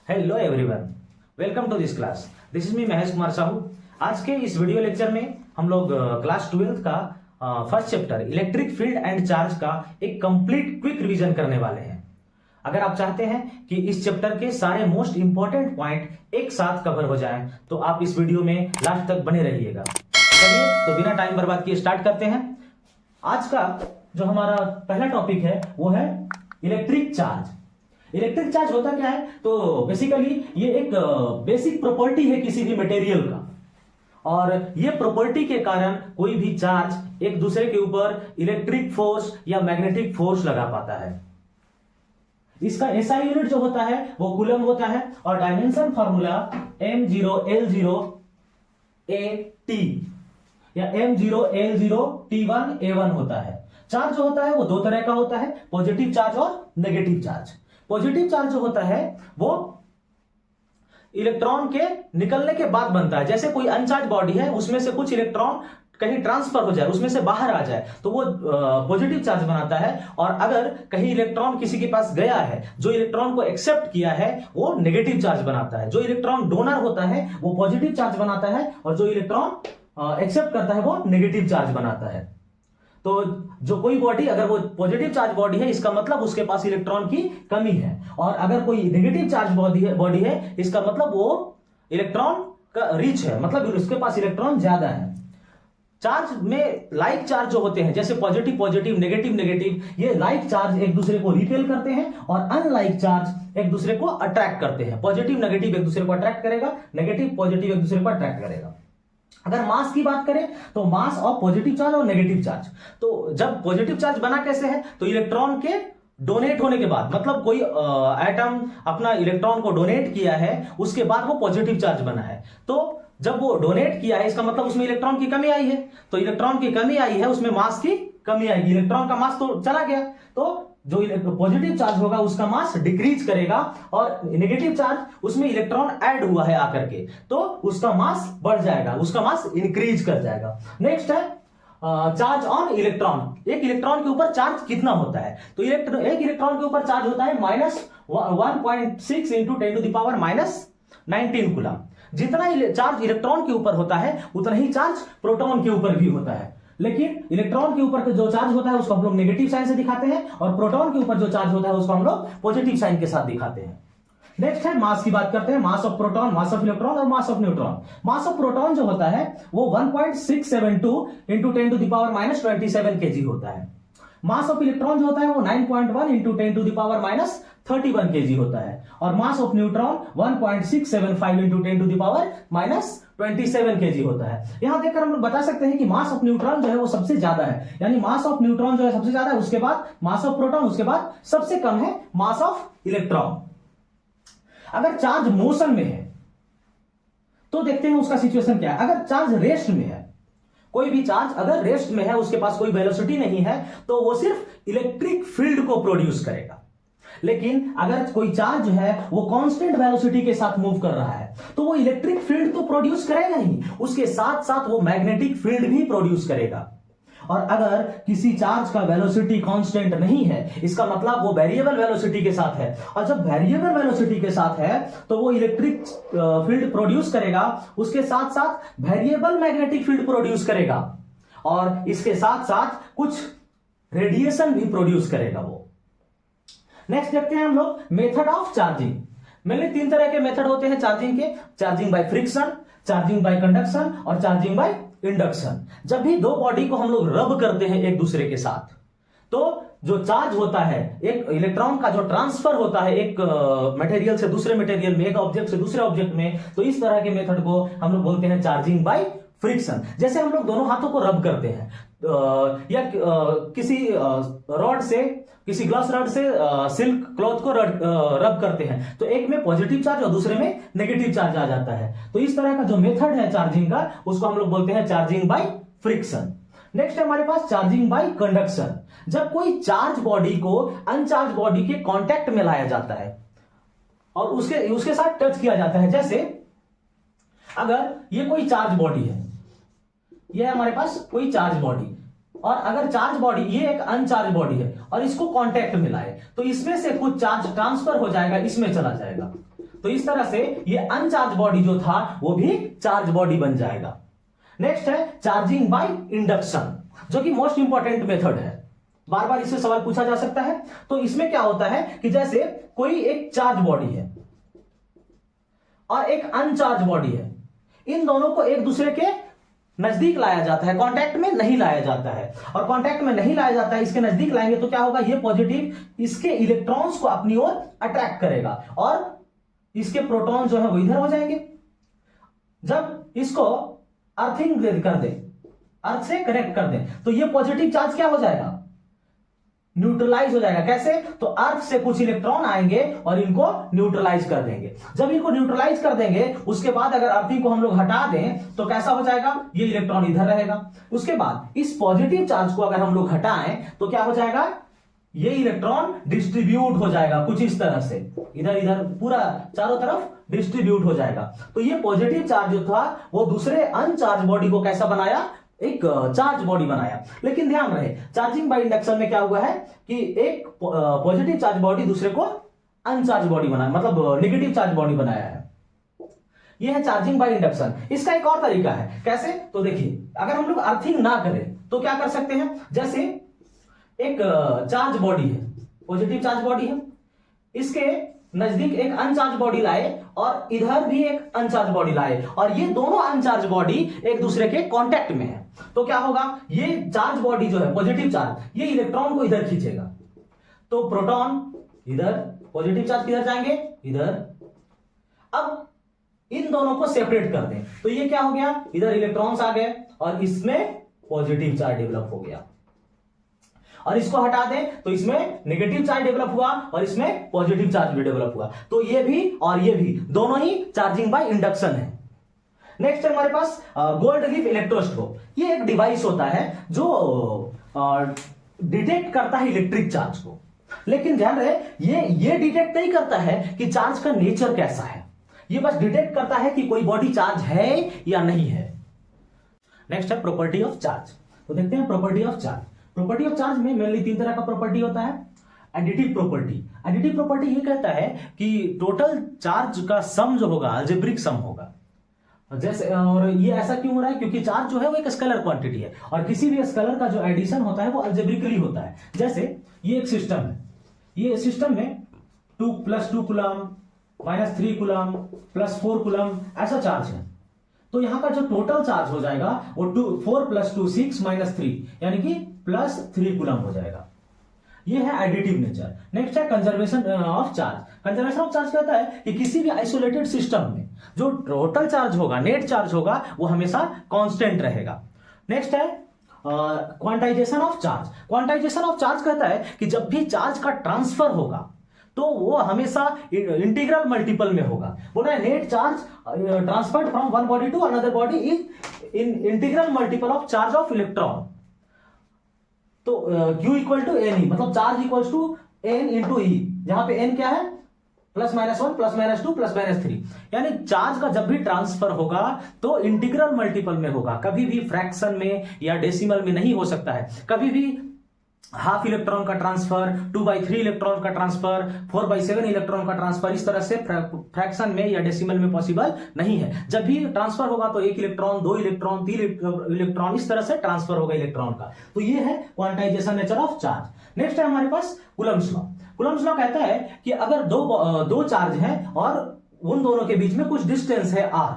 Hello everyone, welcome to this class. This is me Mahesh Kumar Sahu. आज के इस वीडियो लेक्चर में हम लोग क्लास 12th का first chapter electric field and charge का एक कंप्लीट क्विक रिवीजन करने वाले हैं। अगर आप चाहते हैं कि इस चैप्टर के सारे मोस्ट इंपॉर्टेंट पॉइंट एक साथ कवर हो जाएं, तो आप इस वीडियो में लास्ट तक बने रहिएगा। चलिए तो बिना टाइम बर्बाद किए स्टार्ट करते हैं। आज का जो हमारा पहला टॉपिक है वो है इलेक्ट्रिक चार्ज। इलेक्ट्रिक चार्ज होता क्या है? तो बेसिकली ये एक बेसिक प्रॉपर्टी है किसी भी मटेरियल का, और ये प्रॉपर्टी के कारण कोई भी चार्ज एक दूसरे के ऊपर इलेक्ट्रिक फोर्स या मैग्नेटिक फोर्स लगा पाता है। इसका एसआई यूनिट जो होता है वो कूलम होता है, और डायमेंशन फॉर्मूला M0L0AT या M0L0T1A1 होता है। चार्ज जो होता है वो दो तरह का होता है, पॉजिटिव चार्ज और नेगेटिव चार्ज। पॉजिटिव चार्ज जो होता है वो इलेक्ट्रॉन के निकलने के बाद बनता है। जैसे कोई अनचार्ज बॉडी है, उसमें से कुछ इलेक्ट्रॉन कहीं ट्रांसफर हो जाए, उसमें से बाहर आ जाए, तो वो पॉजिटिव चार्ज बनाता है। और अगर कहीं इलेक्ट्रॉन किसी के पास गया है, जो इलेक्ट्रॉन को एक्सेप्ट किया है, वो नेगेटिव चार्ज बनाता है। जो इलेक्ट्रॉन डोनर होता है वो पॉजिटिव चार्ज बनाता है, और जो इलेक्ट्रॉन एक्सेप्ट करता है वो नेगेटिव चार्ज बनाता है। तो जो कोई बॉडी, अगर वो पॉजिटिव चार्ज बॉडी है, इसका मतलब उसके पास इलेक्ट्रॉन की कमी है, और अगर कोई नेगेटिव चार्ज बॉडी है, इसका मतलब वो इलेक्ट्रॉन का रिच है, मतलब उसके पास इलेक्ट्रॉन ज्यादा है। चार्ज में लाइक चार्ज जो होते हैं, जैसे पॉजिटिव पॉजिटिव, नेगेटिव नेगेटिव, ये लाइक चार्ज एक दूसरे को रिपेल करते हैं, और अनलाइक चार्ज एक दूसरे को अट्रैक्ट करते हैं। पॉजिटिव नेगेटिव एक दूसरे को अट्रैक्ट करेगा, नेगेटिव पॉजिटिव एक दूसरे को अट्रैक्ट करेगा। अगर मास की बात करें तो मास ऑफ पॉजिटिव चार्ज और नेगेटिव चार्ज, तो जब पॉजिटिव चार्ज बना कैसे है, तो इलेक्ट्रॉन के डोनेट होने के बाद, मतलब कोई एटम अपना इलेक्ट्रॉन को डोनेट किया है, उसके बाद वो पॉजिटिव चार्ज बना है। तो जब वो डोनेट किया है, इसका मतलब उसमें इलेक्ट्रॉन की कमी आई है, तो इलेक्ट्रॉन की कमी आई है, उसमें मास की कमी आएगी। इलेक्ट्रॉन का मास तो चला गया, तो जो पॉजिटिव चार्ज होगा उसका मास डिक्रीज करेगा, और नेगेटिव चार्ज उसमें इलेक्ट्रॉन ऐड हुआ है आकर के, तो उसका मास बढ़ जाएगा, उसका मास इंक्रीज कर जाएगा। नेक्स्ट है चार्ज ऑन इलेक्ट्रॉन। एक इलेक्ट्रॉन के ऊपर चार्ज कितना होता है? तो एक इलेक्ट्रॉन के ऊपर चार्ज होता है -1.6 इंटू 10⁻⁻19 कूलम। जितना चार्ज इलेक्ट्रॉन के ऊपर होता है, उतना ही चार्ज प्रोटॉन के ऊपर भी होता है। लेकिन इलेक्ट्रॉन के ऊपर जो चार्ज होता है उसको हम लोग नेगेटिव साइन से दिखाते हैं, और प्रोटॉन के ऊपर जो चार्ज होता है उसको हम लोग पॉजिटिव साइन के साथ दिखाते हैं। नेक्स्ट है मास की बात करते हैं। Mass of proton, mass of electron और mass of neutron. Mass of proton जो होता है वो 1.672 इंटू 10⁻⁻27 kg होता है। मास ऑफ इलेक्ट्रॉन जो होता है वो 9.1 इंटू 10⁻⁻31 kg होता है, और mass of neutron 1.675 into 10⁻⁻27 kg होता है। यहां देखकर हम लोग बता सकते हैं कि मास ऑफ न्यूट्रॉन जो है वो सबसे ज्यादा है, यानी मास ऑफ न्यूट्रॉन जो है सबसे ज्यादा है, उसके बाद मास ऑफ प्रोटॉन, उसके बाद सबसे कम है मास ऑफ इलेक्ट्रॉन। अगर चार्ज मोशन में है तो देखते हैं उसका सिचुएशन क्या है। अगर चार्ज रेस्ट में है, कोई भी चार्ज अगर रेस्ट में है, उसके पास कोई वेलोसिटी नहीं है, तो वो सिर्फ इलेक्ट्रिक फील्ड को प्रोड्यूस करेगा। लेकिन अगर कोई चार्ज जो है वो कांस्टेंट वेलोसिटी के साथ मूव कर रहा है, तो वो इलेक्ट्रिक फील्ड तो प्रोड्यूस करेगा ही, उसके साथ साथ वो मैग्नेटिक फील्ड भी प्रोड्यूस करेगा। और अगर किसी चार्ज का वेलोसिटी कांस्टेंट नहीं है, इसका मतलब वो वेरिएबल वेलोसिटी के साथ है, और जब वेरिएबल वेलोसिटी के साथ है तो वो इलेक्ट्रिक फील्ड प्रोड्यूस करेगा, उसके साथ साथ वेरिएबल मैग्नेटिक फील्ड प्रोड्यूस करेगा, और इसके साथ साथ कुछ रेडिएशन भी प्रोड्यूस करेगा वो। नेक्स्ट देखते हैं हम लोग मेथड ऑफ चार्जिंग। मेनली 3 तरह के मेथड होते हैं चार्जिंग के: charging by friction, charging by conduction और चार्जिंग बाय इंडक्शन। जब भी दो बॉडी को हम लोग रब करते हैं एक दूसरे के साथ, तो जो चार्ज होता है, एक इलेक्ट्रॉन का जो ट्रांसफर होता है एक मटेरियल से दूसरे मटेरियल में, एक ऑब्जेक्ट से दूसरे ऑब्जेक्ट में, तो इस तरह के मेथड को हम लोग बोलते हैं चार्जिंग बाय फ्रिक्शन। जैसे हम लोग दोनों हाथों को रब करते हैं, या किसी रॉड से, किसी ग्लास रॉड से सिल्क क्लॉथ को रब करते हैं, तो एक में पॉजिटिव चार्ज और दूसरे में नेगेटिव चार्ज आ जाता है। तो इस तरह का जो मेथड है चार्जिंग का, उसको हम लोग बोलते हैं चार्जिंग बाय फ्रिक्शन। नेक्स्ट है हमारे पास चार्जिंग बाय कंडक्शन। जब कोई चार्ज बॉडी को अनचार्ज बॉडी के कांटेक्ट में लाया जाता है और उसके साथ टच किया जाता है, जैसे अगर ये कोई चार्ज बॉडी है, ये है हमारे पास कोई चार्ज बॉडी, और अगर चार्ज बॉडी, ये एक अनचार्ज बॉडी है, और इसको कांटेक्ट में लाए, तो इसमें से कुछ चार्ज ट्रांसफर हो जाएगा, इसमें चला जाएगा। तो इस तरह से ये अनचार्ज बॉडी जो था वो भी चार्ज बॉडी बन जाएगा। नेक्स्ट है चार्जिंग बाय इंडक्शन, जो कि मोस्ट इंपॉर्टेंट मेथड है, बार बार इससे सवाल पूछा जा सकता है। तो इसमें क्या होता है कि जैसे कोई एक चार्ज बॉडी है और एक अनचार्ज बॉडी है, इन दोनों को एक दूसरे के नजदीक लाया जाता है, कांटेक्ट में नहीं लाया जाता है। और कांटेक्ट में नहीं लाया जाता है, इसके नजदीक लाएंगे तो क्या होगा, ये पॉजिटिव इसके इलेक्ट्रॉन्स को अपनी ओर अट्रैक्ट करेगा और इसके प्रोटॉन जो है वो इधर हो जाएंगे। जब इसको अर्थिंग कर दे, अर्थ से कनेक्ट कर दे, तो ये पॉजिटिव चार्ज क्या हो जाएगा, न्यूट्रलाइज हो जाएगा। कैसे, तो अर्थ से कुछ इलेक्ट्रॉन आएंगे और इनको न्यूट्रलाइज कर देंगे। जब इनको न्यूट्रलाइज कर देंगे उसके बाद अगर अर्थिंग को हम लोग हटा दें तो कैसा हो जाएगा, ये इलेक्ट्रॉन इधर रहेगा। उसके बाद इस पॉजिटिव चार्ज को अगर हम लोग हटाएं तो क्या हो जाएगा, ये इलेक्ट्रॉन डिस्ट्रीब्यूट हो जाएगा कुछ इस तरह से, इधर इधर पूरा चारों तरफ डिस्ट्रीब्यूट हो जाएगा। तो ये पॉजिटिव चार्ज जो था वो दूसरे अनचार्ज बॉडी को कैसा बनाया, एक चार्ज बॉडी बनाया। लेकिन ध्यान रहे चार्जिंग बाय इंडक्शन में क्या हुआ है कि एक पॉजिटिव चार्ज बॉडी दूसरे को अनचार्ज बॉडी बनाया, मतलब नेगेटिव चार्ज बॉडी बनाया है। यह है चार्जिंग बाय इंडक्शन। इसका एक और तरीका है, कैसे, तो देखिए अगर हम लोग अर्थिंग ना करें तो क्या कर सकते हैं, जैसे एक चार्ज बॉडी है, पॉजिटिव चार्ज बॉडी है, इसके नजदीक एक अनचार्ज बॉडी लाए और इधर भी एक अनचार्ज बॉडी लाए और ये दोनों अनचार्ज बॉडी एक दूसरे के कांटेक्ट में है, तो क्या होगा, ये चार्ज बॉडी जो है पॉजिटिव चार्ज, ये इलेक्ट्रॉन को इधर खींचेगा। तो प्रोटॉन इधर, पॉजिटिव चार्ज किधर जाएंगे, इधर। अब इन दोनों को सेपरेट कर दें तो ये क्या हो गया, इधर इलेक्ट्रॉन्स आ गए और इसमें पॉजिटिव चार्ज डेवलप हो गया। और इसको हटा दें तो इसमें नेगेटिव चार्ज डेवलप हुआ और इसमें पॉजिटिव चार्ज भी डेवलप हुआ। तो ये भी और ये भी दोनों ही चार्जिंग बाय इंडक्शन है। नेक्स्ट है हमारे पास गोल्ड लीफ इलेक्ट्रोस्कोप। ये एक डिवाइस होता है जो डिटेक्ट करता है इलेक्ट्रिक चार्ज को, लेकिन ध्यान रहे ये डिटेक्ट नहीं करता है कि चार्ज का नेचर कैसा है, ये बस डिटेक्ट करता है कि कोई बॉडी चार्ज है या नहीं है। नेक्स्ट है प्रॉपर्टी ऑफ चार्ज। तो देखते हैं property of charge. Property of charge में मेनली 3 तरह का प्रॉपर्टी होता है। एडिटिव प्रॉपर्टी, एडिटिव प्रॉपर्टी ये कहता है कि टोटल चार्ज का सम जो होगा अलजेब्रिक सम होगा। जैसे, और ये ऐसा क्यों हो रहा है, क्योंकि चार्ज जो है वो एक स्केलर क्वांटिटी है और किसी भी स्केलर का जो एडिशन होता है वो अलजेब्रिकली होता है। जैसे ये एक सिस्टम है, ये सिस्टम में 2 + 2 कूलम -3 कूलम +4 कूलम ऐसा चार्ज है। तो यहां का जो टोटल चार्ज हो जाएगा वो 4 + 2 6 -3 यानी कि +3 कूलम हो जाएगा। ये है एडिटिव नेचर। नेक्स्ट है conservation of charge. Conservation of charge कहता है कि किसी भी आइसोलेटेड सिस्टम में जो टोटल चार्ज होगा, नेट चार्ज होगा, वो हमेशा कांस्टेंट रहेगा। नेक्स्ट है quantization of charge. Quantization of charge कहता है कि जब भी चार्ज का ट्रांसफर होगा तो वो हमेशा इंटीग्रल मल्टीपल में होगा। बोला है net charge transferred from one body to another body is an integral multiple of charge of electron. तो Q = NE, मतलब चार्ज = N × E, जहां पे N क्या है, +-1 +-2 +-3। यानी चार्ज का जब भी ट्रांसफर होगा तो इंटीग्रल मल्टीपल में होगा, कभी भी फ्रैक्शन में या डेसिमल में नहीं हो सकता है। कभी भी हाफ इलेक्ट्रॉन का ट्रांसफर, 2/3 इलेक्ट्रॉन का ट्रांसफर, 4/7 इलेक्ट्रॉन का ट्रांसफर इस तरह से फ्रैक्शन में या डेसिमल में पॉसिबल नहीं है। जब भी ट्रांसफर होगा तो 1 इलेक्ट्रॉन, 2 इलेक्ट्रॉन, 3 इलेक्ट्रॉन इस तरह से ट्रांसफर होगा इलेक्ट्रॉन का। तो ये है quantization nature of charge. Next है हमारे पास कूलम्ब्स लॉ। कूलम्ब्स लॉ कहता है कि अगर दो चार्ज हैं और उन दोनों के बीच में कुछ डिस्टेंस है r,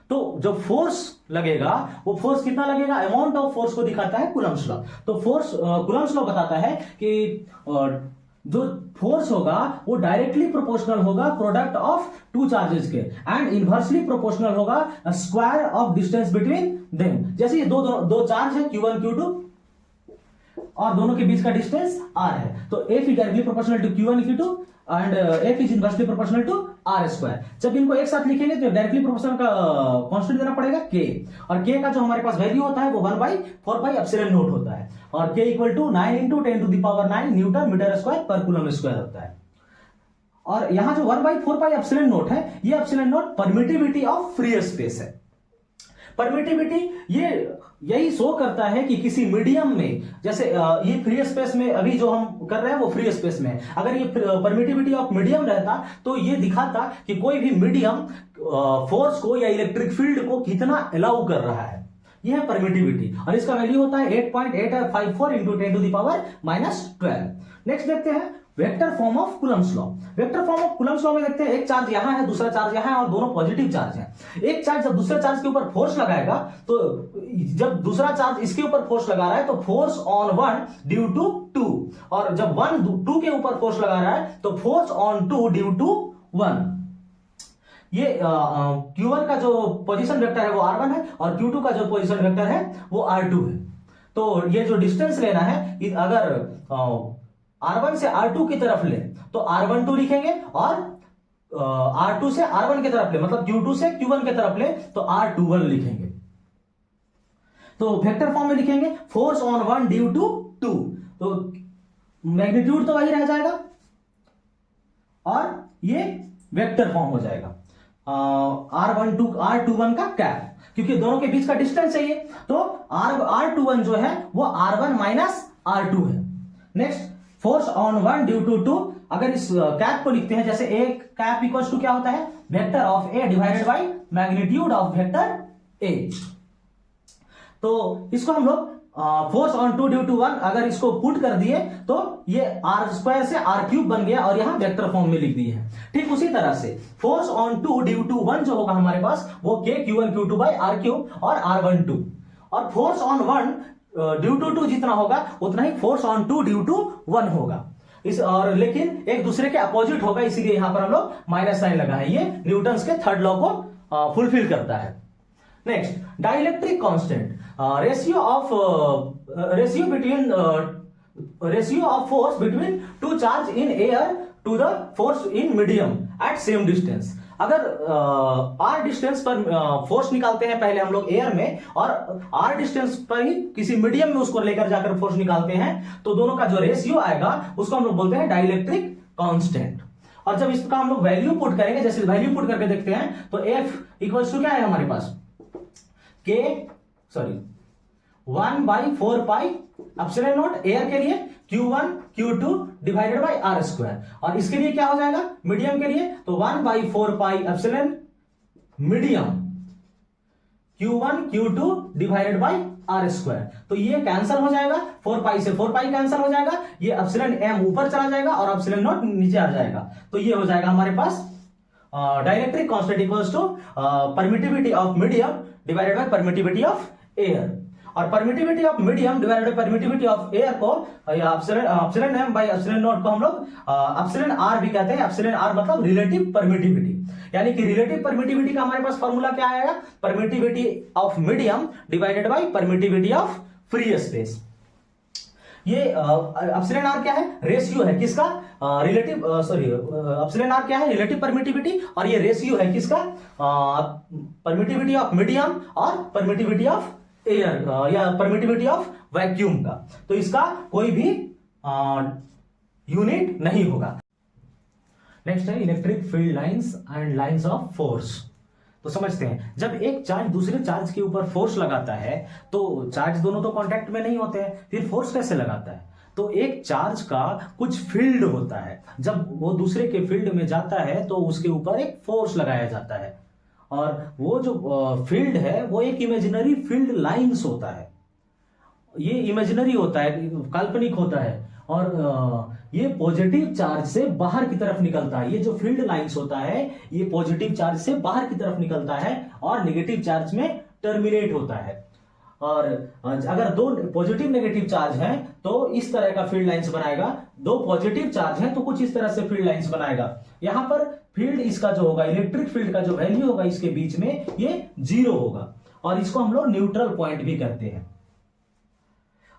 तो जो फोर्स लगेगा वो फोर्स कितना लगेगा, अमाउंट ऑफ फोर्स को दिखाता है कूलम्ब्स लॉ। तो फोर्स कूलम्ब्स लॉ बताता है कि जो फोर्स होगा वो डायरेक्टली प्रोपोर्शनल होगा प्रोडक्ट ऑफ 2 चार्जेस के एंड इनवर्सली प्रोपोर्शनल होगा square of distance between them. जैसे ये दो चार्ज है Q1 Q2 और दोनों के बीच का डिस्टेंस r है, तो F is directly proportional to Q1 Q2 and F is inversely proportional to r²। जब इनको एक साथ लिखेंगे तो डायरेक्टली प्रोपोर्शनल का कांस्टेंट देना पड़ेगा k, और k का जो हमारे पास वैल्यू होता है वो 1/4πε0 होता है और k = 9 × 10⁹ न्यूटन मीटर² पर कूलम स्क्वायर होता है। और यहां जो 1/4πε0 है, ये ε0 परमिटिविटी ऑफ फ्री स्पेस है। परमिटिविटी ये यही शो करता है कि किसी मीडियम में, जैसे ये फ्री स्पेस में अभी जो हम कर रहे हैं वो फ्री स्पेस में है, अगर ये परमिटिविटी ऑफ मीडियम रहता तो ये दिखाता कि कोई भी मीडियम फोर्स को या इलेक्ट्रिक फील्ड को कितना अलाउ कर रहा है। यह है परमिटिविटी और इसका वैल्यू होता है 8.854 into 10 to the power -12। Next देखते हैं vector form of Coulomb's law. Vector form of Coulomb's law में देखते हैं एक चार्ज यहां है, दूसरा चार्ज यहां है और दोनों पॉजिटिव चार्ज हैं। एक चार्ज जब दूसरे चार्ज के ऊपर फोर्स लगाएगा तो जब दूसरा चार्ज इसके ऊपर फोर्स लगा रहा है तो force on one due to two, और जब वन टू के ऊपर फोर्स लगा रहा है तो force on two due to one. ये Q1 का जो पोजीशन वेक्टर है वो R1 है और Q2 का जो पोजीशन वेक्टर है वो R2 है। तो ये जो डिस्टेंस लेना है, अगर R1 से R2 की तरफ ले तो R12 लिखेंगे और R2 से R1 की तरफ ले मतलब Q2 से Q1 की तरफ ले तो R21 लिखेंगे। तो वेक्टर फॉर्म में लिखेंगे force on one due to two, तो मैग्नीट्यूड तो वही रह जाएगा और ये वेक्टर फॉर्म हो जाएगा R21 का कैप, क्योंकि दोनों के बीच का डिस्टेंस चाहिए तो R21 जो है वो R1 माइनस R2 है। Next force on one due to two, अगर इस कैप को लिखते हैं जैसे एक कैप इक्वल्स टू क्या होता है vector of A divided by magnitude of vector A. तो इसको हम लोग force on two due to one अगर इसको पुट कर दिए तो ये आर स्क्वायर से आर क्यूब बन गया और यहां वेक्टर फॉर्म में लिख दिए हैं। ठीक उसी तरह से force on two due to one जो होगा हमारे पास वो के Q1 Q2 bye are cube और R12, और force on one due to two जितना होगा उतना ही force on two due to one होगा इस, और लेकिन एक दूसरे के अपोजिट होगा, इसीलिए यहां पर हम लोग माइनस साइन लगा है। ये न्यूटन्स के थर्ड लॉ को फुलफिल करता है। Next dielectric constant, ratio of force between two charge in air to the force in medium at same distance. अगर r डिस्टेंस पर फोर्स निकालते हैं पहले हम लोग एयर में और r डिस्टेंस पर ही किसी मीडियम में उसको लेकर जाकर फोर्स निकालते हैं तो दोनों का जो रेशियो आएगा उसको हम लोग बोलते हैं डाइलेक्ट्रिक कांस्टेंट। और जब इसका हम लोग वैल्यू पुट करेंगे, जैसे वैल्यू पुट करके देखते हैं तो F इक्वल्स टू क्या है हमारे पास 1/4 पाई एप्सिलॉन नॉट एयर के लिए Q1 Q2 divided by R square, और इसके लिए क्या हो जाएगा मीडियम के लिए तो 1/4 pi epsilon medium Q1 Q2 divided by R square. तो ये कैंसिल हो जाएगा, 4 पाई से 4 पाई कैंसिल हो जाएगा, ये एप्सिलॉन m ऊपर चला जाएगा और एप्सिलॉन नॉट नीचे आ जाएगा। तो ये हो जाएगा हमारे पास dielectric constant equals to permittivity of medium divided by permittivity of air. और permittivity of medium divided by permittivity of air को epsilon m by epsilon not को हम लोग एप्सिलॉन r भी कहते हैं। एप्सिलॉन r मतलब रिलेटिव परमिटिविटी, यानी कि रिलेटिव परमिटिविटी का हमारे पास फॉर्मूला क्या आएगा permittivity of medium divided by permittivity of free space. ये एप्सिलॉन r क्या है रेशियो है किसका रिलेटिव एप्सिलॉन r क्या है रिलेटिव परमिटिविटी और ये रेशियो है किसका परमिटिविटी ऑफ मीडियम और परमिटिविटी ऑफ एयर या परमिटिविटी ऑफ वैक्यूम का। तो इसका कोई भी यूनिट नहीं होगा। नेक्स्ट है electric field lines and lines of force. तो समझते हैं जब एक चार्ज दूसरे चार्ज के ऊपर फोर्स लगाता है तो चार्ज दोनों तो कांटेक्ट में नहीं होते हैं, फिर फोर्स कैसे लगाता है तो एक चार्ज का कुछ फील्ड होता है, जब वो दूसरे के फील्ड में जाता है तो उसके ऊपर एक फोर्स लगाया जाता है और वो जो फील्ड है वो एक इमेजिनरी फील्ड लाइंस होता है। ये इमेजिनरी होता है, काल्पनिक होता है और ये पॉजिटिव चार्ज से बाहर की तरफ निकलता है। ये जो फील्ड लाइंस होता है ये पॉजिटिव चार्ज से बाहर की तरफ निकलता है और नेगेटिव चार्ज में टर्मिनेट होता है। और अगर दो पॉजिटिव नेगेटिव चार्ज हैं तो इस तरह का फील्ड लाइंस बनाएगा, दो पॉजिटिव चार्ज हैं तो कुछ इस तरह से फील्ड लाइंस बनाएगा। यहां पर फील्ड इसका जो होगा इलेक्ट्रिक फील्ड का जो वैल्यू होगा इसके बीच में ये 0 होगा और इसको हम लोग न्यूट्रल पॉइंट भी कहते हैं।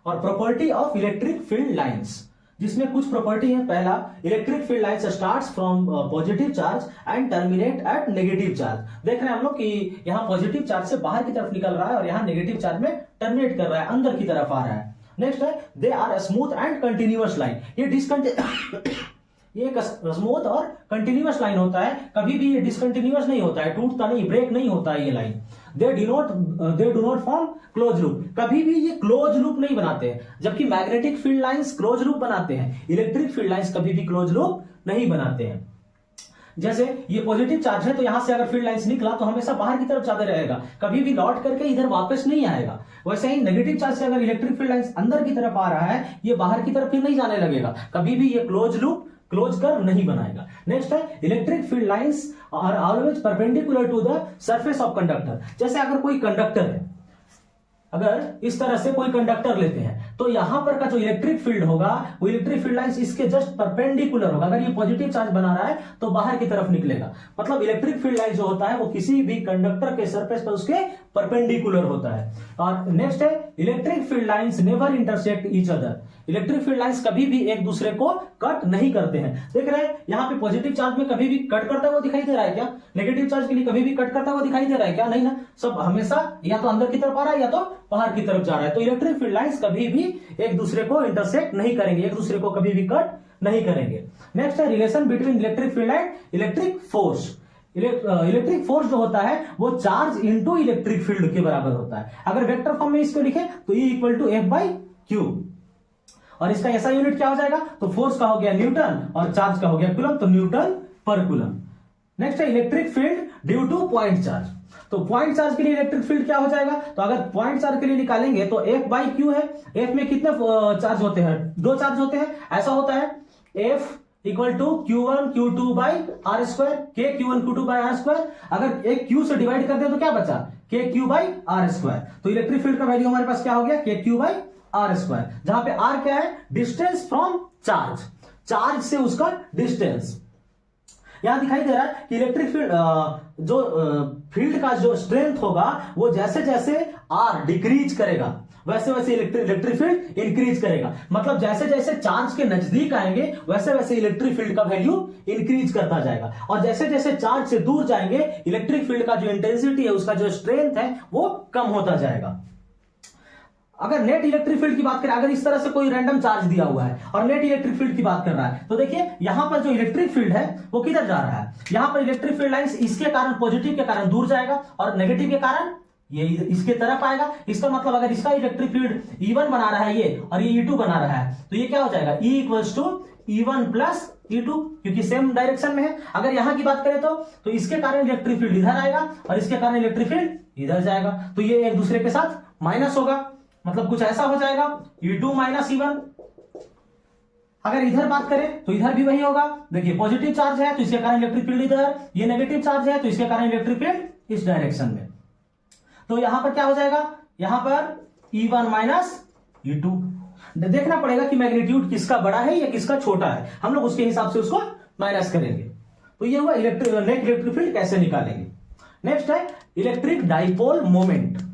और property of electric field lines, जिसमें कुछ प्रॉपर्टी है। पहला, electric field lines starts from positive charge and terminate at negative charge. देख रहे हैं हम लोग कि यहाँ पॉजिटिव चार्ज से बाहर की तरफ निकल रहा है और यहाँ नेगेटिव चार्ज में टर्मिनेट कर रहा है, अंदर की तरफ आ रहा है। नेक्स्ट है they are smooth and continuous line. ये एक स्मूथ और कंटिन्यूअस लाइन होता है, कभी भी ये डिसकंटिन्यूअस नहीं होता है, टूटता नहीं, ब्रेक नहीं होता है ये line. They do not form close loop, कभी भी ये क्लोज लूप नहीं बनाते हैं, जबकि magnetic field lines close loop बनाते हैं, इलेक्ट्रिक फील्ड लाइंस कभी भी क्लोज लूप नहीं बनाते हैं। जैसे ये पॉजिटिव चार्ज है तो यहां से अगर फील्ड लाइंस निकला तो हमेशा बाहर की तरफ जाते रहेगा, कभी भी लौट करके इधर वापस नहीं आएगा। वैसे ही नेगेटिव चार्ज से अगर इलेक्ट्रिक फील्ड लाइंस अंदर की तरफ आ रहा है, ये बाहर की तरफ ही नहीं जाने लगेगा, कभी भी ये क्लोज लूप क्लोज कर्व नहीं बनाएगा। नेक्स्ट है electric field lines are always perpendicular to the surface of conductor. जैसे अगर कोई कंडक्टर है, अगर इस तरह से कोई कंडक्टर लेते हैं तो यहां पर का जो इलेक्ट्रिक फील्ड होगा वो इलेक्ट्रिक फील्ड लाइंस इसके जस्ट परपेंडिकुलर होगा। अगर ये पॉजिटिव चार्ज बना रहा है तो बाहर की तरफ निकलेगा, मतलब इलेक्ट्रिक फील्ड लाइन जो होता है वो किसी भी कंडक्टर के सरफेस पर उसके परपेंडिकुलर होता है। और नेक्स्ट है electric field lines never intersect each other. Electric field lines कभी भी एक दूसरे को कट नहीं करते हैं। देख रहे हैं यहाँ पे पॉजिटिव चार्ज में कभी भी कट करता हुआ दिखाई दे रहा है क्या? नेगेटिव चार्ज के लिए कभी भी कट करता हुआ दिखाई दे रहा है क्या? नहीं ना, सब हमेशा या तो अंदर की तरफ आ रहा है या तो बाहर की तरफ जा रहा है। तो इलेक्ट्रिक फील्ड लाइंस कभी भी एक दूसरे को इंटरसेक्ट नहीं करेंगे, एक दूसरे को कभी भी कट नहीं करेंगे। नेक्स्ट है relation between electric field and electric force. Electric force जो होता है वो चार्ज इनटू इलेक्ट्रिक फील्ड के बराबर होता है। अगर वेक्टर फॉर्म में इसको लिखे तो E equal to F by Q, और इसका ऐसा यूनिट क्या हो जाएगा? तो फोर्स का हो गया न्यूटन और चार्ज का हो गया कूलम, तो न्यूटन पर कूलम। नेक्स्ट है electric field due two point charge. तो पॉइंट चार्ज के लिए इलेक्ट्रिक फील्ड क्या हो जाएगा? तो अगर पॉइंट चार्ज के लिए निकालेंगे तो F बाई क्यू है। F में कितने चार्ज होते हैं? 2 चार्ज होते हैं। ऐसा होता है F equal to Q1 Q2 by R square, K Q1 Q2 by R square. अगर एक Q से डिवाइड कर दे तो क्या बचा? K Q by R square. तो इलेक्ट्रिक फील्ड का वैल्यू हमारे पास क्या हो गया? K Q by R square, जहां पे आर क्या है? डिस्टेंस फ्रॉम चार्ज, चार्ज से उसका डिस्टेंस। यहां दिखाई दे रहा है कि इलेक्ट्रिक फील्ड जो फील्ड का जो स्ट्रेंथ होगा वो जैसे जैसे आर डिक्रीज करेगा वैसे वैसे इलेक्ट्रिक फील्ड इंक्रीज करेगा। मतलब जैसे जैसे चार्ज के नजदीक आएंगे वैसे वैसे इलेक्ट्रिक फील्ड का वैल्यू इंक्रीज करता जाएगा, और जैसे जैसे चार्ज से दूर जाएंगे इलेक्ट्रिक फील्ड का जो इंटेंसिटी है, उसका जो स्ट्रेंथ है वो कम होता जाएगा। अगर नेट इलेक्ट्रिक फील्ड की बात करें, अगर इस तरह से कोई रैंडम चार्ज दिया हुआ है और नेट इलेक्ट्रिक फील्ड की बात कर रहा है, तो देखिए यहां पर जो इलेक्ट्रिक फील्ड है वो किधर जा रहा है? यहां पर इलेक्ट्रिक फील्ड लाइंस इसके कारण, पॉजिटिव के कारण दूर जाएगा और नेगेटिव के कारण ये इसके तरफ आएगा। इसका मतलब अगर इसका इलेक्ट्रिक फील्ड E1 बना रहा है ये, और ये E2 बना रहा है, तो ये क्या हो जाएगा? E equals to E1 plus E2, क्योंकि सेम डायरेक्शन में है। अगर यहां की बात करें तो इसके कारण इलेक्ट्रिक फील्ड इधर आएगा और इसके कारण इलेक्ट्रिक फील्ड इधर जाएगा, तो ये एक दूसरे के साथ माइनस होगा, मतलब कुछ ऐसा हो जाएगा E2 माइनस E1। अगर इधर बात करें तो इधर भी वही होगा। देखिए पॉजिटिव चार्ज है तो इसके कारण इलेक्ट्रिक फील्ड इधर, ये नेगेटिव चार्ज है तो इसके कारण इलेक्ट्रिक फील्ड इस डायरेक्शन में। तो यहां पर क्या हो जाएगा? यहां पर E1 माइनस E2। देखना पड़ेगा कि मैग्नीट्यूड किसका बड़ा है या किसका छोटा है, हम लोग उसके हिसाब से उसको माइनस करेंगे। तो ये हुआ नेट इलेक्ट्रिक फील्ड कैसे निकालेंगे। नेक्स्ट है electric dipole moment.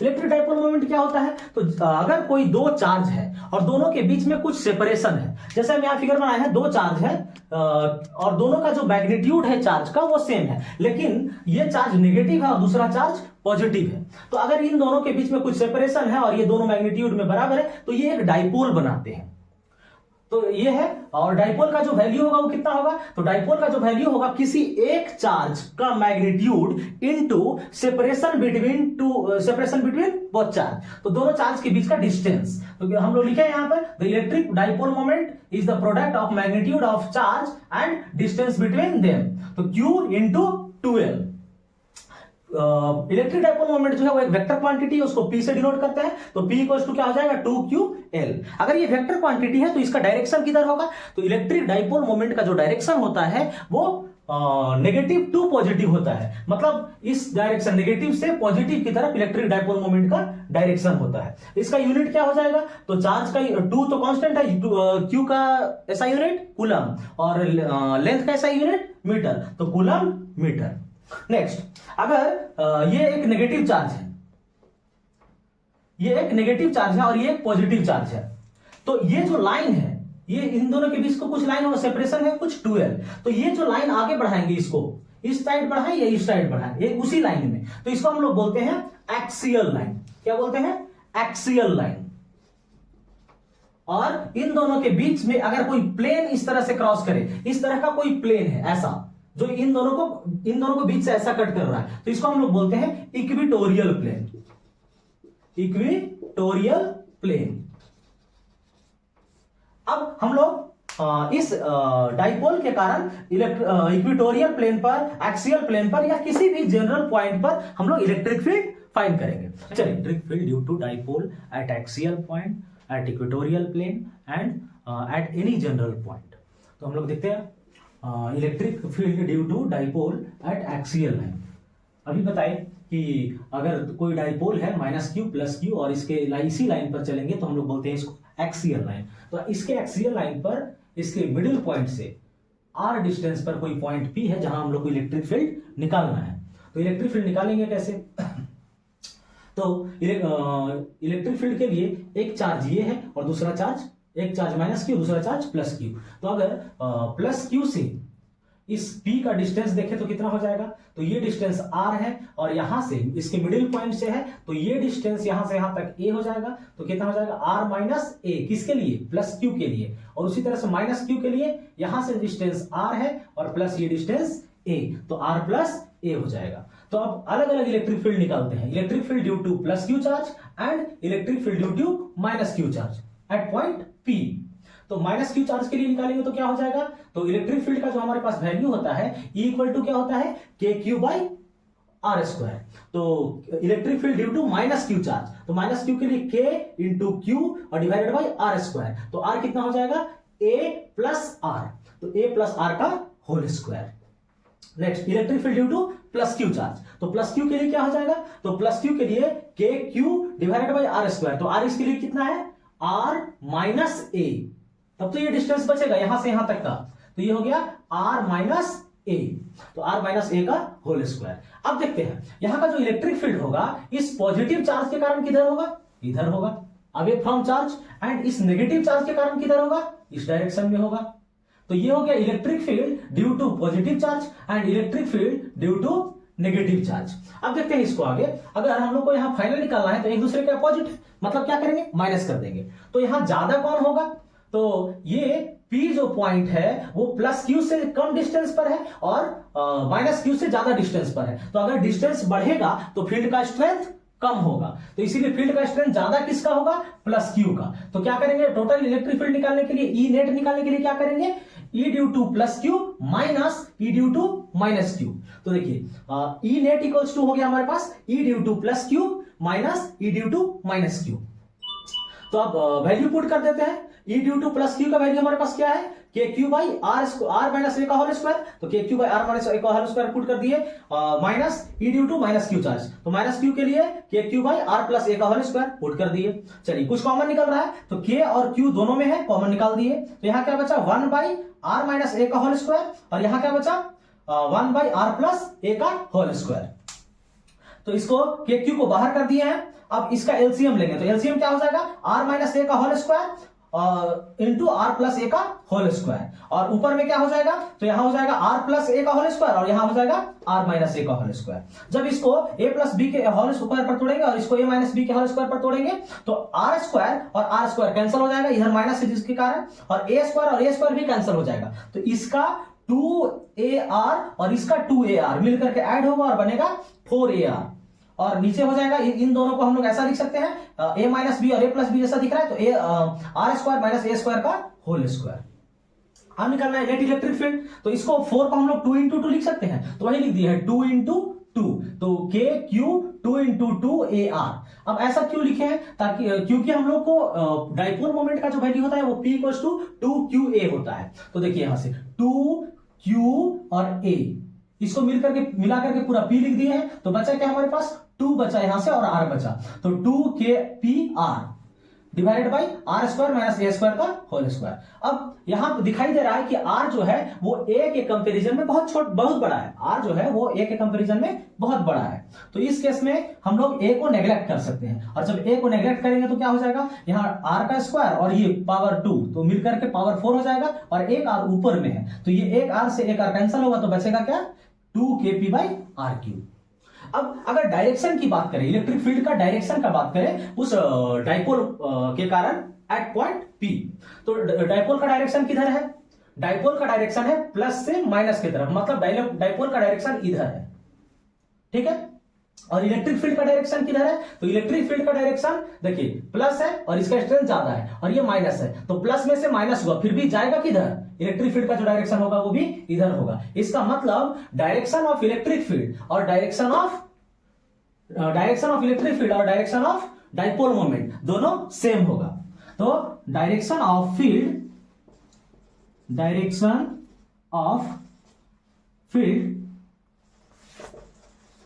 Electric dipole moment क्या होता है? तो अगर कोई 2 चार्ज है और दोनों के बीच में कुछ सेपरेशन है, जैसे हम यहां फिगर बनाए हैं, 2 चार्ज है और दोनों का जो मैग्नीट्यूड है चार्ज का वो सेम है, लेकिन ये चार्ज नेगेटिव है और दूसरा चार्ज पॉजिटिव है। तो अगर इन दोनों के बीच में कुछ सेपरेशन है और ये दोनों मैग्नीट्यूड में बराबर है तो ये एक डाइपोल बनाते हैं। तो ये है, और डाइपोल का जो वैल्यू होगा वो कितना होगा? तो डाइपोल का जो वैल्यू होगा किसी एक चार्ज का magnitude into separation between both charge, तो दोनों चार्ज के बीच का डिस्टेंस। तो हम लोग लिखे यहां पर the electric dipole moment is the product of magnitude of charge and distance between them, तो Q into 2L। Electric dipole moment जो है वो एक वेक्टर क्वांटिटी है, उसको P से डिनोट करते हैं, तो P इक्वल्स टू क्या हो जाएगा? 2QL। अगर ये वेक्टर क्वांटिटी है तो इसका डायरेक्शन किधर होगा? तो इलेक्ट्रिक डाइपोल मोमेंट का जो डायरेक्शन होता है वो नेगेटिव टू पॉजिटिव होता है, मतलब इस डायरेक्शन नेगेटिव से पॉजिटिव की तरफ इलेक्ट्रिक डाइपोल मोमेंट का डायरेक्शन होता है। इसका यूनिट क्या हो जाएगा? तो चार्ज का 2 तो कांस्टेंट है, Q का ऐसा यूनिट कूलम, और लेंथ का ऐसा यूनिट मीटर, तो कूलम मीटर। नेक्स्ट, अगर ये एक नेगेटिव चार्ज है, ये एक नेगेटिव चार्ज है और ये एक पॉजिटिव चार्ज है, तो ये जो लाइन है, ये इन दोनों के बीच को कुछ लाइन और सेपरेशन है कुछ 2L, तो ये जो लाइन आगे बढ़ाएंगे, इसको इस साइड बढ़ाएं या इस साइड बढ़ाएं, ये उसी लाइन में, तो इसको हम लोग बोलते हैं एक्सियल लाइन। क्या बोलते हैं? Axial line. और इन दोनों के बीच में अगर कोई प्लेन इस तरह से क्रॉस करे, इस तरह का कोई प्लेन है ऐसा जो इन दोनों को बीच से ऐसा कट कर रहा है, तो इसको हम लोग बोलते हैं इक्विटोरियल प्लेन। Equatorial plane. अब हम लोग इस डाइपोल के कारण इक्विटोरियल प्लेन पर, एक्सियल प्लेन पर या किसी भी जनरल पॉइंट पर हम लोग इलेक्ट्रिक फील्ड फाइंड करेंगे। चलिए, electric field due to dipole at axial point, at equatorial plane and at any general point. तो हम लोग देखते हैं electric field due to dipole at axial line. अभी बताए कि अगर कोई डाइपोल है -q + q और इसके इसी लाइन पर चलेंगे तो हम लोग बोलते हैं इसको एक्सियल लाइन। तो इसके एक्सियल लाइन पर इसके मिडिल पॉइंट से r डिस्टेंस पर कोई पॉइंट P है जहां हम लोग को इलेक्ट्रिक फील्ड निकालना है। तो इलेक्ट्रिक फील्ड निकालेंगे कैसे? तो इलेक्ट्रिक फील्ड के लिए एक चार्ज ये है और दूसरा चार्ज, एक चार्ज -q, दूसरा चार्ज +q। तो अगर +q से इस P का डिस्टेंस देखें तो कितना हो जाएगा? तो ये डिस्टेंस r है और यहां से इसके मिडिल पॉइंट से है, तो ये डिस्टेंस यहां से यहां तक a हो जाएगा। तो कितना हो जाएगा? r - a। किसके लिए? +q के लिए। और उसी तरह से -q के लिए यहां से डिस्टेंस r है और प्लस ये डिस्टेंस a, तो r + a हो जाएगा। तो अब अलग अलग इलेक्ट्रिक फील्ड निकालते हैं। Electric field due to +q charge and electric field due to -q charge at point P। तो -q चार्ज के लिए निकालेंगे तो क्या हो जाएगा? तो इलेक्ट्रिक फील्ड का जो हमारे पास वैल्यू होता है E = क्या होता है? kq/r²। तो electric field due to -q charge, तो -q के लिए k × q और डिवाइडेड बाई r²। तो r कितना हो जाएगा? a + r। तो a + r का whole square. Next, electric field due to +q charge. तो +q के लिए क्या हो जाएगा? तो +q के लिए kq डिवाइडेड बाई r²। तो r इसके लिए कितना है? r - a। तब तो ये डिस्टेंस बचेगा यहां से यहां तक का, तो ये हो गया r - a। तो r - a का होल स्क्वायर। अब देखते हैं यहां का जो इलेक्ट्रिक फील्ड होगा इस पॉजिटिव चार्ज के कारण किधर होगा? इधर होगा, अवे फ्रॉम चार्ज। एंड इस नेगेटिव चार्ज के कारण किधर होगा? इस डायरेक्शन में होगा। तो ये हो गया electric field due to positive charge and electric field due to negative charge. अब देखते हैं इसको आगे। अगर हम लोग को यहाँ फाइनल निकालना है तो एक दूसरे के अपोजिट, मतलब क्या करेंगे? माइनस कर देंगे। तो यहां ज्यादा कौन होगा? तो ये P जो पॉइंट है वो +q से कम डिस्टेंस पर है और -q से ज्यादा डिस्टेंस पर है। तो अगर डिस्टेंस बढ़ेगा तो फील्ड का स्ट्रेंथ कम होगा, तो इसीलिए फील्ड का स्ट्रेंथ ज्यादा किसका होगा? +q का। तो क्या करेंगे? टोटल इलेक्ट्रिक फील्ड निकालने के लिए, E नेट निकालने के लिए क्या करेंगे? E due to +q - E due to -q। तो देखिए E नेट = हो गया हमारे पास E due to +q - E due to -q। तो अब वैल्यू पुट कर देते हैं। E ड्यू टू +q का वैल्यू हमारे पास क्या है? kq/r - a का होल स्क्वायर। तो kq/r - a का होल स्क्वायर पुट कर दिए, minus E due to -q charge. तो -q के लिए kq/r + a का होल स्क्वायर पुट कर दिए। चलिए, कुछ कॉमन निकल रहा है तो k और q दोनों में है, कॉमन निकाल दिए। तो यहां क्या बचा? 1/r - a का होल स्क्वायर और यहां क्या बचा? 1/r + a का होल स्क्वायर। तो इसको kq को बाहर कर दिए हैं। अब इसका एलसीएम लेंगे तो एलसीएम क्या हो जाएगा? r - a का whole square into r + a का होल स्क्वायर। और ऊपर में क्या हो जाएगा? तो यहां हो जाएगा r + a का होल स्क्वायर और यहां हो जाएगा r - a का होल स्क्वायर। जब इसको a + b के होल स्क्वायर पर तोड़ेंगे और इसको a - b के होल स्क्वायर पर तोड़ेंगे तो r² और r² कैंसिल हो जाएगा, इधर माइनस है जिसके कारण, और a² और a² भी कैंसिल हो जाएगा। तो इसका 2ar और इसका 2ar मिलकर के ऐड होगा और बनेगा 4ar। और नीचे हो जाएगा, इन दोनों को हम लोग ऐसा लिख सकते हैं a - b और a + b जैसा दिख रहा है, तो r² - a² का होल स्क्वायर। अब निकालना है नेट इलेक्ट्रिक फील्ड। तो इसको 4 को हम लोग 2 × 2 लिख सकते हैं, तो वही लिख दिया है 2 × 2। तो kq 2 × 2ar। अब ऐसा क्यों लिखे हैं? ताकि क्योंकि हम लोग को डाइपोल मोमेंट का जो वैल्यू होता है वो P = 2qa होता है। तो देखिए यहां से 2q और a इसको मिला करके पूरा P लिख दिए हैं। तो बचा क्या हमारे पास? 2 बचा यहां से और r बचा, तो 2kpr divided by r² - a² का होल स्क्वायर। अब यहां दिखाई दे रहा है कि r जो है वो a के कंपैरिजन में बहुत बड़ा है। r जो है वो a के कंपैरिजन में बहुत बड़ा है। तो इस केस में हम लोग a को नेग्लेक्ट कर सकते हैं, और जब a को नेग्लेक्ट करेंगे तो क्या हो जाएगा? यहाँ r का स्क्वायर और ये पावर 2 तो मिलकर के पावर 4 हो जाएगा, और एक r ऊपर में है तो ये एक r से एक r कैंसिल होगा, तो बचेगा क्या? 2kp/r³। अब अगर डायरेक्शन की बात करें, इलेक्ट्रिक फील्ड का डायरेक्शन का बात करें उस डाइपोल के कारण एट पॉइंट P। तो डाइपोल का डायरेक्शन किधर है? डाइपोल का डायरेक्शन है प्लस से माइनस की तरफ, मतलब डाइपोल का डायरेक्शन इधर है, ठीक है। और इलेक्ट्रिक फील्ड का डायरेक्शन किधर है? तो इलेक्ट्रिक फील्ड का डायरेक्शन देखिए प्लस है और इसका स्ट्रेंथ ज्यादा है और ये माइनस है, तो प्लस में से माइनस हुआ फिर भी जाएगा किधर? इलेक्ट्रिक फील्ड का जो डायरेक्शन होगा वो भी इधर होगा। इसका मतलब डायरेक्शन ऑफ इलेक्ट्रिक फील्ड और डायरेक्शन ऑफ इलेक्ट्रिक फील्ड और डायरेक्शन ऑफ डाइपोल मोमेंट दोनों सेम होगा। तो direction of field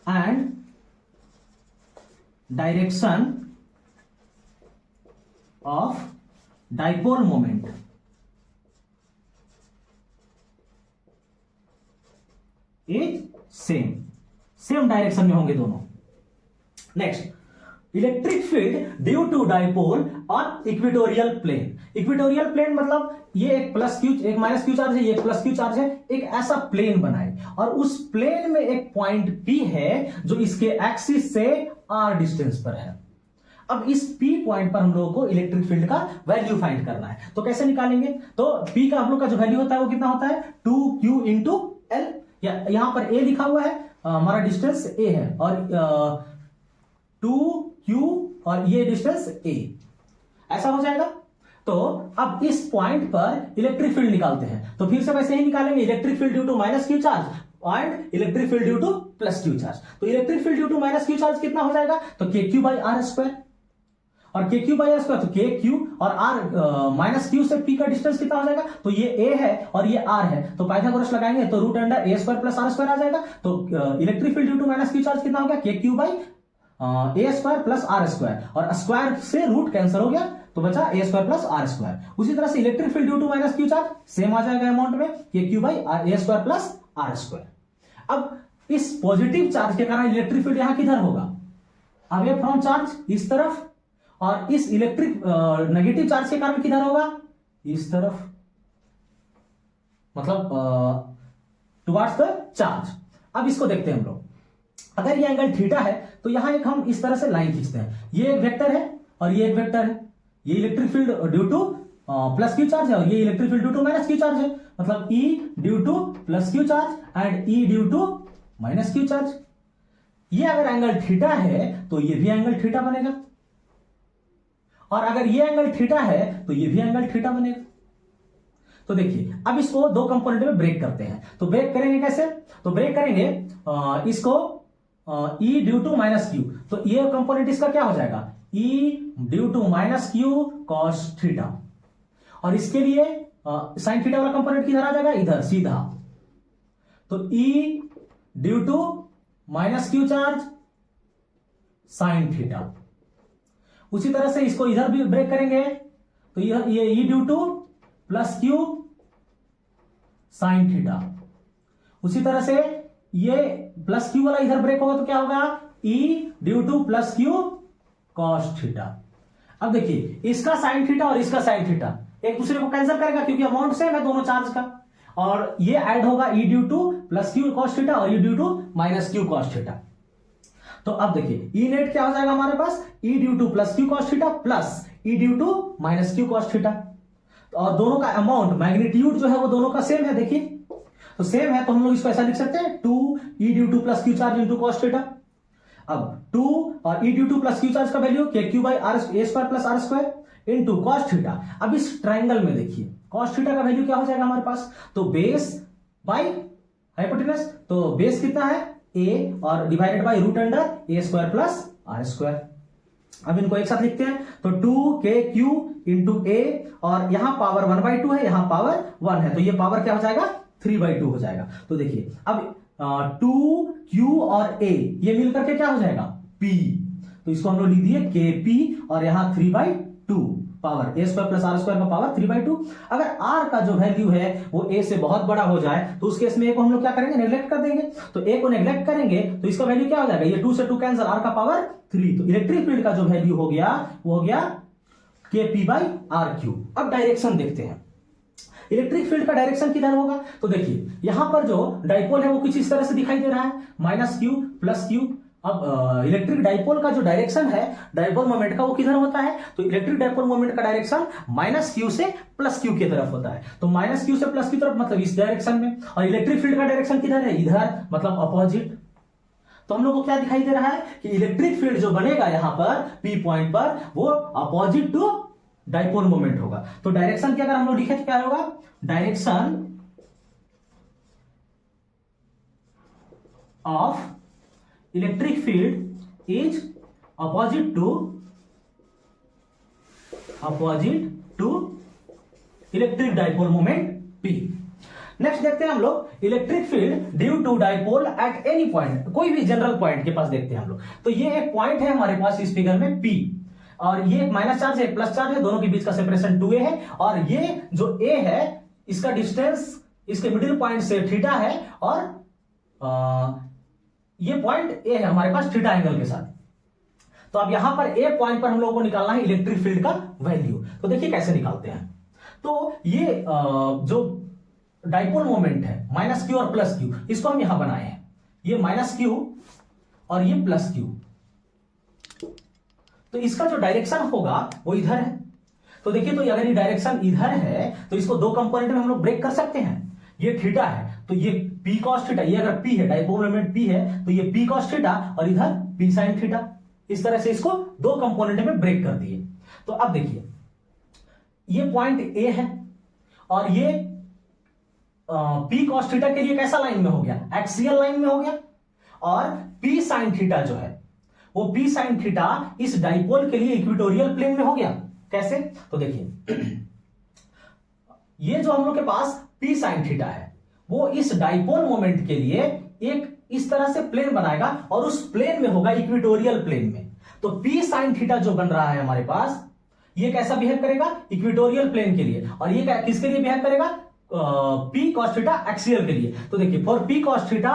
and direction of dipole moment is same direction में होंगे दोनों। Next, electric field due to dipole on equatorial plane. Equatorial plane मतलब ये एक प्लस क्यू एक माइनस क्यू चार्ज है, ये एक प्लस क्यू चार्ज है, एक ऐसा प्लेन बनाए और उस प्लेन में एक पॉइंट P है जो इसके एक्सिस से r डिस्टेंस पर है। अब इस P पॉइंट पर हम लोगों को इलेक्ट्रिक फील्ड का वैल्यू फाइंड करना है। तो कैसे निकालेंगे? तो P का हम लोग का जो वैल्यू होता है वो कितना होता है? 2q into L. यहां पर A लिखा हुआ है, हमारा डिस्टेंस A है और 2q और ये डिस्टेंस A, ऐसा हो जाएगा। तो अब इस पॉइंट पर इलेक्ट्रिक फील्ड निकालते हैं, तो फिर से वैसे ही निकालेंगे, electric field due to minus Q charge and electric field due to plus Q charge. तो electric field due to minus Q charge कितना हो जाएगा? तो KQ बाई आर स्क्वायर, और KQ बाई आर स्क्वायर, तो KQ और R minus Q से P का डिस्टेंस कितना हो जाएगा? तो ये A है और ये R है, तो पाइथागोरस लगाएंगे तो root under A square plus R square आ जाएगा। तो electric field due to minus Q charge कितना हो गया? KQ by A square plus R square, और स्क्वायर से रूट कैंसिल हो गया तो बचा A square plus R square. उसी तरह से electric field due to minus Q charge same आ जाएगा अमाउंट में, KQ by A square plus R square. अब इस पॉजिटिव चार्ज के कारण इलेक्ट्रिक फील्ड यहां किधर होगा? अवे फ्रॉम चार्ज इस तरफ, और इस इलेक्ट्रिक नेगेटिव चार्ज के कारण किधर होगा? इस तरफ, मतलब टुवर्ड्स द चार्ज। अब इसको देखते हैं हम लोग, अगर ये एंगल थीटा है तो यहां एक हम इस तरह से लाइन खींचते हैं, ये एक वेक्टर है और ये एक वेक्टर है, ये electric field due to plus Q charge है और ये electric field due to minus Q charge है, मतलब E due to plus Q charge and E due to minus Q charge. ये अगर एंगल थीटा है तो ये भी एंगल थीटा बनेगा, और अगर ये एंगल थीटा है तो ये भी एंगल थीटा बनेगा। तो देखिए अब इसको दो कंपोनेंट में ब्रेक करते हैं, तो ब्रेक करेंगे कैसे? तो ब्रेक करेंगे इसको E due to minus Q, तो ये कंपोनेंट इसका क्या हो जाएगा? E due to minus Q cos theta, और इसके लिए साइन थीटा वाला कंपोनेंट किधर आ जाएगा? इधर सीधा। तो E due to minus Q charge sine theta. उसी तरह से इसको इधर भी ब्रेक करेंगे, तो ये E due to plus Q sine theta. उसी तरह से ये प्लस क्यू वाला इधर ब्रेक होगा तो क्या होगा? E due to plus Q cos theta. अब देखिए इसका साइन थीटा और इसका साइन थीटा एक दूसरे को कैंसिल करेगा क्योंकि अमाउंट सेम है दोनों चार्ज का, और ये ऐड होगा E due to plus Q cos theta और E due to minus Q cos theta. तो अब देखिए E नेट क्या हो जाएगा हमारे पास? E due to plus Q cos theta plus E due to minus Q cos theta, और दोनों का अमाउंट मैग्नीट्यूड जो है वो दोनों का सेम है। देखिए तो सेम है तो हम लोग इसको ऐसा लिख सकते हैं 2E due to plus Q charge into cos theta. अब 2 और E due to plus Q charge का value KQ by R A square plus R square into cos theta. अब इस ट्राइंगल में देखिए कॉस थीटा का वैल्यू क्या हो जाएगा हमारे पास? तो बेस बाई हाइपोटेनस, तो बेस कितना है? A, और divided by root under A square plus R square. अब इनको एक साथ लिखते हैं, तो 2KQ इंटू A, और यहां पावर 1/2 है, यहां पावर 1 है, तो ये पावर क्या हो जाएगा? 3/2 हो जाएगा। तो देखिए अब 2Q और A ये मिलकर के क्या हो जाएगा? P, तो इसको हम लोग लिख दिए KP, और यहां 3/2 power A square plus R square का पावर 3/2। अगर R का जो वैल्यू है वो A से बहुत बड़ा हो जाए तो उस केस में A को हम लोग क्या करेंगे? नेग्लेक्ट कर देंगे। तो A को नेग्लेक्ट करेंगे तो इसका वैल्यू क्या हो जाएगा? ये 2 से 2 कैंसिल, R का पावर 3, तो इलेक्ट्रिक फील्ड का जो वैल्यू हो गया वो हो गया KP बाई RQ। अब डायरेक्शन देखते हैं, इलेक्ट्रिक फील्ड का डायरेक्शन किधर होगा? तो देखिए यहां पर जो डाइपोल है वो कुछ इस तरह से दिखाई दे रहा है, माइनस क्यू प्लस क्यू, अब इलेक्ट्रिक डाइपोल का जो डायरेक्शन है डाइपोल मोमेंट का, वो किधर होता है? तो इलेक्ट्रिक डाइपोल मोमेंट का डायरेक्शन माइनस क्यू से प्लस क्यू की तरफ होता है। तो माइनस क्यू से प्लस की तरफ मतलब इस डायरेक्शन में, और इलेक्ट्रिक फील्ड का डायरेक्शन किधर है? इधर, मतलब अपोजिट। तो हम लोग को क्या दिखाई दे रहा है कि इलेक्ट्रिक फील्ड जो बनेगा यहां पर पी पॉइंट पर, वो अपोजिट टू डाइपोल मोमेंट होगा। तो डायरेक्शन की अगर हम लोग लिखे तो क्या होगा? Direction of electric field is opposite to electric dipole moment P। Next देखते हैं हम लोग electric field due to dipole at any point, कोई भी जनरल पॉइंट के पास देखते हैं हम लोग। तो ये एक पॉइंट है हमारे पास इस फिगर में P, और ये एक माइनस चार्ज है, प्लस चार्ज है, दोनों के बीच का सेपरेशन 2a है, और ये जो a है इसका डिस्टेंस इसके मिडिल पॉइंट से थीटा है, और ये पॉइंट a है हमारे पास थीटा एंगल के साथ। तो अब यहां पर a पॉइंट पर हम लोगों को निकालना है इलेक्ट्रिक फील्ड का वैल्यू। तो देखिए कैसे निकालते हैं। तो ये जो डाइपोल मोमेंट है माइनस क्यू और प्लस क्यू, इसको हम यहां बनाए हैं, ये माइनस क्यू और ये प्लस क्यू। तो इसका जो डायरेक्शन होगा वो इधर है। तो देखिए, तो अगर ये डायरेक्शन इधर है तो इसको दो कंपोनेंट में हम लोग ब्रेक कर सकते हैं। ये थीटा है तो ये पी कॉस थीटा, ये अगर पी है, डाइपोल मोमेंट पी है तो ये पी कॉस थीटा और इधर पी साइन थीटा। इस तरह से इसको दो कंपोनेंट में ब्रेक कर दिए। तो अब देखिए, ये पॉइंट ए है और ये पी कॉस थीटा के लिए कैसा लाइन में हो गया? एक्सियल लाइन में हो गया। और पी साइन थीटा जो है वो पी साइन थीटा इस डाइपोल के लिए इक्वेटोरियल प्लेन में हो गया। कैसे? तो देखिए, ये जो हम लोग के पास पी साइन थीटा है वो इस डाइपोल मोमेंट के लिए एक इस तरह से प्लेन बनाएगा, और उस प्लेन में होगा इक्वेटोरियल प्लेन में। तो पी साइन थीटा जो बन रहा है हमारे पास, ये कैसा बिहेव करेगा? इक्वेटोरियल प्लेन के लिए। और ये किसके लिए बिहेव करेगा? पी कॉस थीटा एक्सियल के लिए। तो देखिए, for P cos theta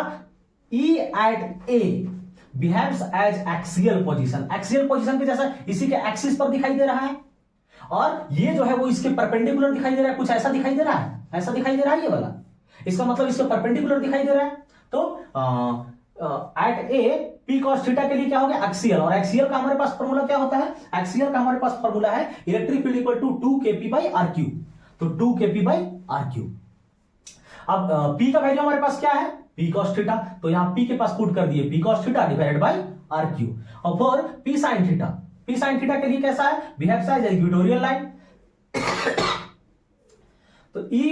E at A behaves as axial position, axial position के जैसा इसी के एक्सिस पर दिखाई दे रहा है, और ये जो है वो इसके परपेंडिकुलर दिखाई दे रहा है। कुछ ऐसा दिखाई दे रहा है, ऐसा दिखाई दे रहा है ये वाला, इसका मतलब इसके परपेंडिकुलर दिखाई दे रहा है। तो at A P cos theta के लिए क्या हो गया? एक्सियल। और एक्सियल का हमारे पास फॉर्मूला क्या होता है? एक्सियल का हमारे पास फॉर्मूला है electric field equal to 2kp by R Q. तो 2kp बाई आर क्यू। अब P का वैल्यू हमारे पास क्या है? P cos theta. तो यहां P के पास पुट कर दिए P cos theta divided by R Q. और for P sin theta, P sin theta के लिए कैसा है? Behaves as equatorial line. तो E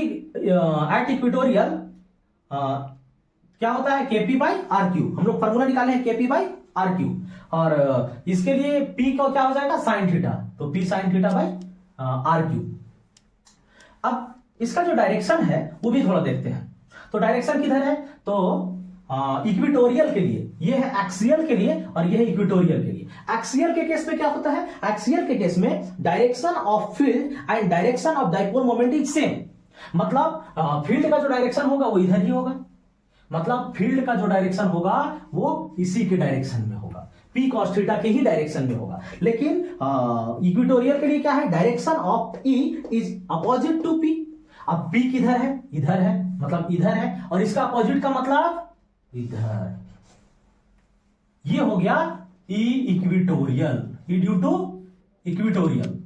एट इक्वेटोरियल क्या होता है? KP by R Q. हम लोग फॉर्मूला निकाले हैं KP बाई आर क्यू, और इसके लिए P को क्या हो जाएगा? sin theta. तो P sin theta by R Q. अब इसका जो डायरेक्शन है वो भी थोड़ा देखते हैं। तो डायरेक्शन किधर है? तो इक्वेटोरियल के लिए ये है एक्सियल के लिए, और ये है इक्वेटोरियल के लिए। एक्सियल के केस में क्या होता है? एक्सियल के केस में direction of field and direction of dipole moment is same. मतलब फील्ड का जो डायरेक्शन होगा वो इधर ही होगा, मतलब फील्ड का जो डायरेक्शन होगा वो इसी के डायरेक्शन में होगा, पी कॉस थीटा के ही डायरेक्शन में होगा। लेकिन इक्वेटोरियल के लिए क्या है? Direction of E is opposite to P. अब P किधर है? इधर है, मतलब इधर है, और इसका अपोजिट का मतलब इधर। ये हो गया E equatorial, E due to equatorial,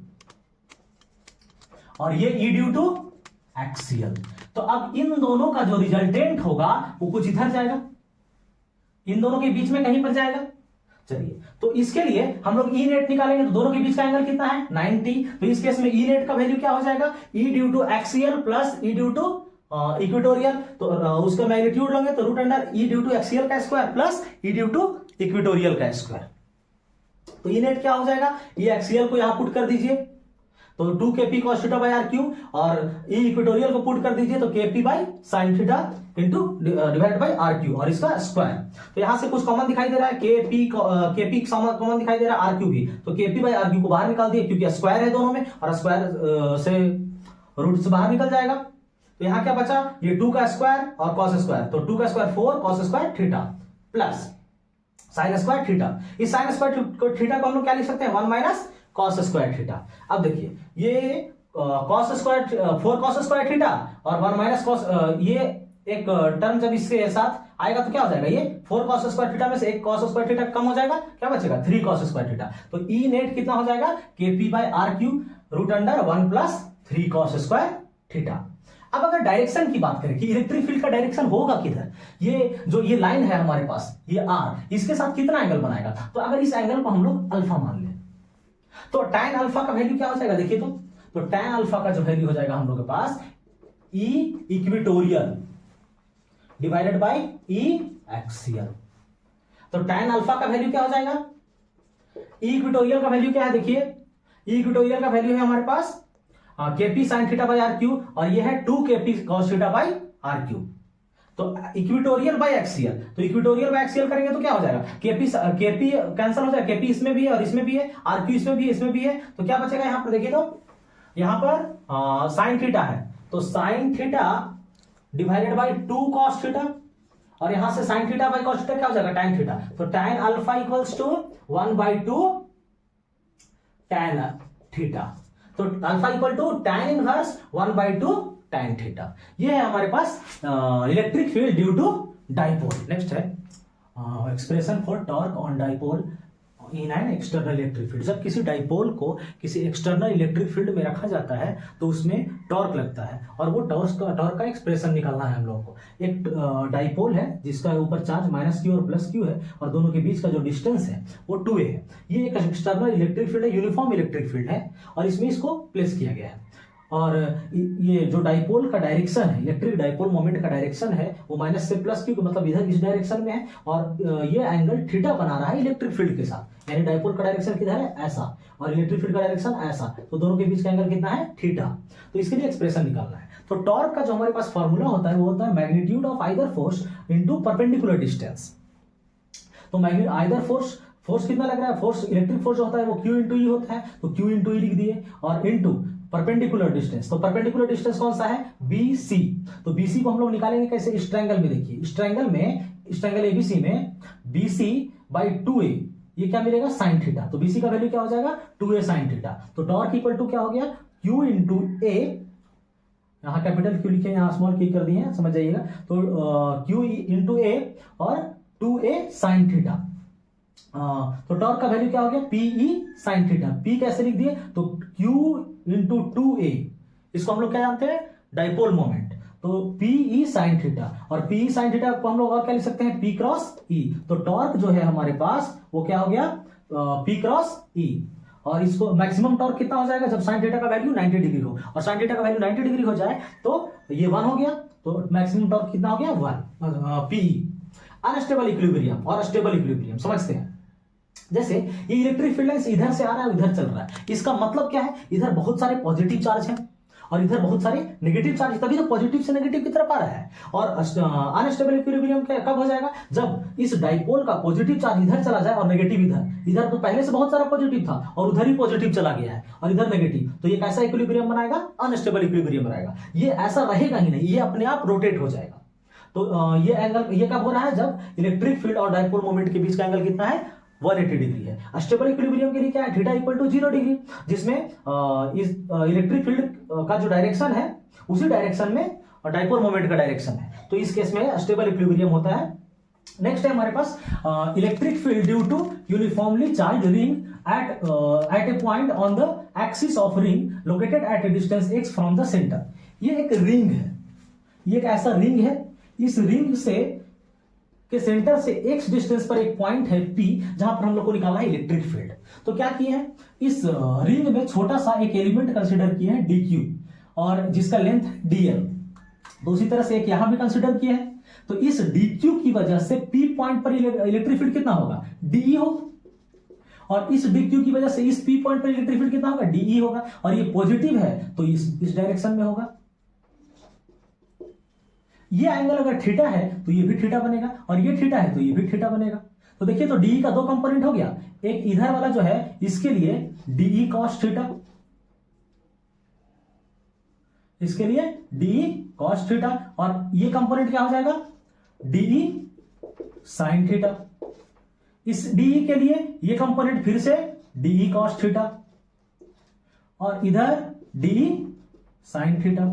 और ये E ड्यू टू एक्सियल। तो अब इन दोनों का जो रिजल्टेंट होगा वो कुछ इधर जाएगा, इन दोनों के बीच में कहीं पर जाएगा। चलिए, तो इसके लिए हम लोग ई नेट निकालेंगे। तो दोनों के बीच का एंगल कितना है? 90। तो इस केस में ई नेट का वैल्यू क्या हो जाएगा? E due to axial plus E due to equatorial. तो उसका मैग्नीट्यूड लेंगे तो root under E due to axial का square plus E due to equatorial का स्क्वायर। तो ई नेट क्या हो जाएगा? ये एक्सियल को यहां पुट कर दीजिए तो 2kp cos theta by R Q, और ई इक्वेटोरियल को पुट कर दीजिए तो kp by sine theta into divide by R Q, और इसका स्क्वायर। तो यहां से कुछ कॉमन दिखाई दे रहा है, kp कॉमन दिखाई दे रहा है, आर क्यू भी। तो kp बाई आर क्यू को बाहर निकाल दिए क्योंकि स्क्वायर है दोनों में, और स्क्वायर से रूट से बाहर निकल जाएगा। तो यहां क्या बचा? ये 2 का स्क्वायर और कॉस स्क्वायर। तो 2 का square 4, cos square theta plus sine square theta. इस साइन स्क्वायर थीटा को हम लोग क्या लिख सकते हैं? 1 माइनस कॉस स्क्वायर थीटा। अब देखिए, ये cos square 4 cos square theta और 1 माइनस कॉस, ये एक टर्म जब इसके साथ आएगा तो क्या हो जाएगा, ये 4 cos स्क्वायर थीटा में से 1 cos स्क्वायर थीटा कम हो जाएगा, क्या बचेगा 3 cos स्क्वायर थीटा। तो ई नेट कितना हो जाएगा, KP by RQ root under 1 plus 3 cos square theta. अब अगर डायरेक्शन की बात करें कि इलेक्ट्रिक फील्ड का डायरेक्शन होगा किधर, ये लाइन है हमारे पास, ये R, इसके साथ कितना एंगल बनाएगा, तो अगर इस एंगल को हम लोग अल्फा मान लें तो tan अल्फा का वैल्यू क्या हो जाएगा, देखिए तो tan अल्फा का जो वैल्यू हो जाएगा हम लोग के पास E equatorial divided by E axial. तो tan अल्फा का वैल्यू क्या हो जाएगा, E इक्वेटोरियल का वैल्यू क्या है, देखिए E इक्वेटोरियल का वैल्यू है हमारे पास KP sin theta by RQ और ये है 2 KP cos theta by RQ। तो इक्वेटोरियल बाय एक्सियल, तो इक्वेटोरियल बाय एक्सियल करेंगे तो क्या हो जाएगा, KP कैंसिल हो जाएगा, KP इसमें भी है और इसमें भी है, RQ इसमें भी है, इसमें भी है, तो क्या बचेगा यहां पर, देखिए तो यहां पर साइन थीटा है, तो sine theta divided by 2 cos theta और यहां से sine theta by cos theta क्या हो जाएगा tan थीटा। तो tan alpha equals to 1/2 tan theta, तो alpha equal to tan inverse 1/2 tan theta. ये है हमारे पास electric field due to dipole. Next है expression for torque on dipole in an external electric field. जब किसी dipole को किसी एक्सटर्नल इलेक्ट्रिक फील्ड में रखा जाता है तो उसमें टॉर्क लगता है और वो टॉर्क का एक्सप्रेशन निकालना है हम लोग को। एक डाइपोल है जिसका ऊपर चार्ज -q और +q है और दोनों के बीच का जो डिस्टेंस है वो 2a है। ये एक एक्सटर्नल इलेक्ट्रिक फील्ड है, यूनिफॉर्म इलेक्ट्रिक फील्ड है और इसमें इसको प्लेस किया गया है। और ये जो डाइपोल का डायरेक्शन है, इलेक्ट्रिक डाइपोल मोमेंट का डायरेक्शन है वो माइनस से प्लस क्यू, मतलब इधर इस डायरेक्शन में है और ये एंगल थीटा बना रहा है इलेक्ट्रिक फील्ड के साथ। यानी डाइपोल का डायरेक्शन किधर है, ऐसा, और इलेक्ट्रिक फील्ड का डायरेक्शन ऐसा, तो दोनों के बीच का एंगल कितना है, थीटा। तो इसके लिए एक्सप्रेशन निकालना है। तो टॉर्क का जो हमारे पास फॉर्मूला होता है वो होता है magnitude of either force into perpendicular distance. तो आइदर फोर्स कितना लग रहा है, फोर्स इलेक्ट्रिक फोर्स जो होता है वो Q इंटू ई होता है, तो Q इंटू ई लिख दिए और इंटू परपेंडिकुलर डिस्टेंस। तो परपेंडिकुलर डिस्टेंस कौन सा है, BC। तो BC को हम लोग निकालेंगे कैसे, इस ट्रायंगल में, देखिए इस ट्रायंगल ABC में BC बाई 2a, ये क्या मिलेगा, साइन थीटा। तो BC का वैल्यू क्या हो जाएगा, 2a साइन थीटा। तो टॉर्क इक्वल टू क्या हो गया, Q इंटू ए, यहाँ कैपिटल Q लिखे, यहाँ स्मॉल Q कर दिए हैं, समझ जाइएगा। तो Q इंटू ए और 2a साइन थीटा। तो टॉर्क का वैल्यू क्या हो गया, PE साइन थीटा। P कैसे लिख दिए, तो Q इंटू 2a, इसको हम लोग क्या जानते हैं, डाइपोल मोमेंट। तो PE साइन थीटा, और PE साइन थीटा को हम लोग और क्या लिख सकते हैं, P क्रॉस E। तो टॉर्क जो है हमारे पास वो क्या हो गया, P क्रॉस E। और इसको मैक्सिमम टॉर्क कितना हो जाएगा, जब साइन थीटा का वैल्यू 90 डिग्री हो, और साइन थीटा का वैल्यू 90 डिग्री हो जाए तो ये 1 हो गया, तो मैक्सिमम टॉर्क कितना हो गया, 1 PE। अनस्टेबल इक्विलिब्रियम और स्टेबल इक्विलिब्रियम समझते हैं। जैसे ये इलेक्ट्रिक फील्ड लाइंस इधर से आ रहा है, उधर चल रहा है, इसका मतलब क्या है, इधर बहुत सारे पॉजिटिव चार्ज हैं और इधर बहुत सारे नेगेटिव चार्ज, तभी तो पॉजिटिव से नेगेटिव की तरफ आ रहा है। और अनस्टेबल इक्विलिब्रियम कब हो जाएगा, जब इस डाइपोल का पॉजिटिव चार्ज इधर चला जाए और नेगेटिव इधर तो पहले से बहुत सारा पॉजिटिव था और उधर ही पॉजिटिव चला गया है और इधर नेगेटिव, तो ये कैसा इक्विलिब्रियम बनाएगा, अनस्टेबल इक्विलिब्रियम बनाएगा। ये ऐसा रहेगा ही नहीं, ये अपने आप रोटेट हो जाएगा। तो ये एंगल, ये कब हो रहा है, जब इलेक्ट्रिक फील्ड और डाइपोल मोमेंट के बीच का एंगल कितना है, 180 डिग्री है। स्टेबल इक्विलिब्रियम के लिए क्या है, थीटा इक्वल टू 0 डिग्री, जिसमें इस इलेक्ट्रिक फील्ड का जो डायरेक्शन है उसी डायरेक्शन में डाइपोल मोमेंट का डायरेक्शन है। तो इस केस में स्टेबल इक्विलिब्रियम होता है। नेक्स्ट है हमारे पास electric field due to uniformly charge ring at a point on the axis of ring located at a distance x from the centre. ये एक रिंग है, ये एक ऐसा रिंग है, इस रिंग से के सेंटर से x डिस्टेंस पर एक पॉइंट है P, जहां पर हम लोग को निकालना है इलेक्ट्रिक फील्ड। तो क्या किए हैं, इस रिंग में छोटा सा एक एलिमेंट कंसीडर किए हैं dq और जिसका लेंथ dl। तो उसी तरह से एक यहां भी कंसीडर किया है, तो इस dq की वजह से P पॉइंट पर इलेक्ट्रिक फील्ड कितना होगा, de होगा, और इस dq की वजह से इस P पॉइंट पर इलेक्ट्रिक फील्ड कितना होगा, de होगा, और ये पॉजिटिव है तो इस डायरेक्शन में होगा। ये एंगल अगर थीटा है तो ये भी थीटा बनेगा, और ये थीटा है तो ये भी थीटा बनेगा। तो देखिए, तो DE का 2 कंपोनेंट हो गया, एक इधर वाला जो है इसके लिए DE cos थीटा, इसके लिए DE cos थीटा, और ये कंपोनेंट क्या हो जाएगा, DE sin थीटा। इस DE के लिए ये कंपोनेंट फिर से DE cos थीटा, और इधर DE sin थीटा।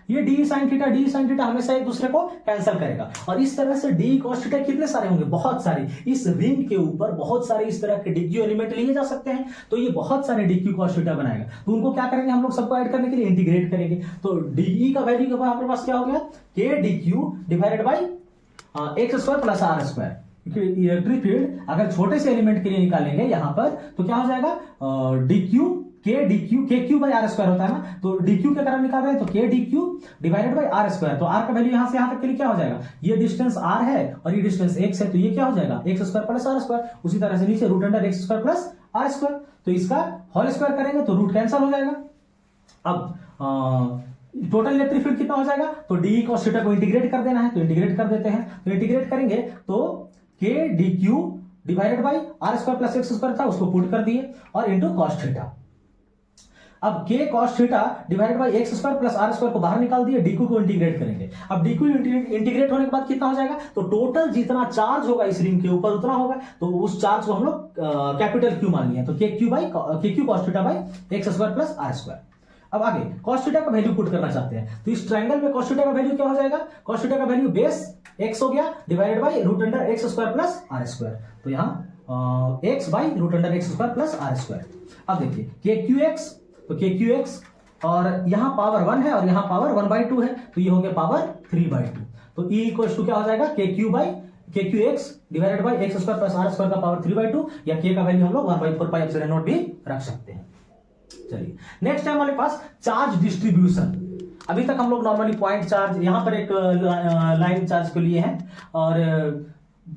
ये डी साइन थीटा हमेशा एक दूसरे को कैंसिल करेगा, और इस तरह से डी कॉस थीटा कितने सारे होंगे, बहुत सारे। इस रिंग के ऊपर बहुत सारे इस तरह के डीक्यू एलिमेंट लिए जा सकते हैं, तो ये बहुत सारे डीक्यू कॉस थीटा बनाएगा। तो उनको क्या करेंगे हम लोग, सबको ऐड करने के लिए इंटीग्रेट करेंगे। तो डी का वैल्यू के बाद हमारे पास क्या हो गया, K D Q divided by X square plus R square. Electric field अगर छोटे से एलिमेंट के लिए निकालेंगे यहां पर तो क्या हो जाएगा, डी क्यू के क्यू बाई आर स्क्वायर होता है ना, तो डी क्यू के कारण निकाल रहे हैं तो K D Q divided by R square. तो आर का वैल्यू यहां से यहां तक के लिए क्या हो जाएगा, ये डिस्टेंस आर है और ये डिस्टेंस एक्स है, तो ये क्या हो जाएगा X square plus R square. उसी तरह से नीचे root under X square plus R square, तो इसका होल स्क्वायर करेंगे तो रूट कैंसिल हो जाएगा। अब टोटल इलेक्ट्रिक फील्ड कितना हो जाएगा, तो डी कॉस थीटा को इंटीग्रेट कर देना है, तो इंटीग्रेट कर देते हैं। तो इंटीग्रेट करेंगे तो K D Q divided by R square plus X square था, उसको पुट कर दिए और इंटू कॉस थीटा। अब K cos theta divided by X square plus R square को बाहर निकाल दिए, डीक्यू को इंटीग्रेट करेंगे। अब डीक्यू इंटीग्रेट होने के बाद कितना हो जाएगा, तो टोटल जितना चार्ज होगा इस रिंग के ऊपर उतना होगा, तो उस चार्ज को हम लोग कैपिटल क्यू मान लिया, तो K Q cos theta by X square plus R square. अब आगे cos थीटा का वैल्यू पुट करना चाहते हैं, तो इस ट्रायंगल में cos थीटा का वैल्यू क्या हो जाएगा, cos थीटा का वैल्यू बेस x हो गया divided by root under X square plus R square. तो यहाँ x by root under X square plus R square. अब देखिए के क्यू एक्स, तो के क्यू एक्स और यहाँ पावर 1 है और यहाँ पावर 1/2 है, तो ये हो गया पावर 3/2। तो e इक्वल टू क्या हो जाएगा, K Q X divided by X square plus R square का पावर 3/2, या के का वैल्यू हम लोग 1/4 पाई एप्सिलॉन नॉट भी रख सकते हैं। चलिए नेक्स्ट है हमारे पास चार्ज डिस्ट्रीब्यूशन। अभी तक हम लोग नॉर्मली पॉइंट चार्ज, यहां पर एक लाइन चार्ज के लिए है और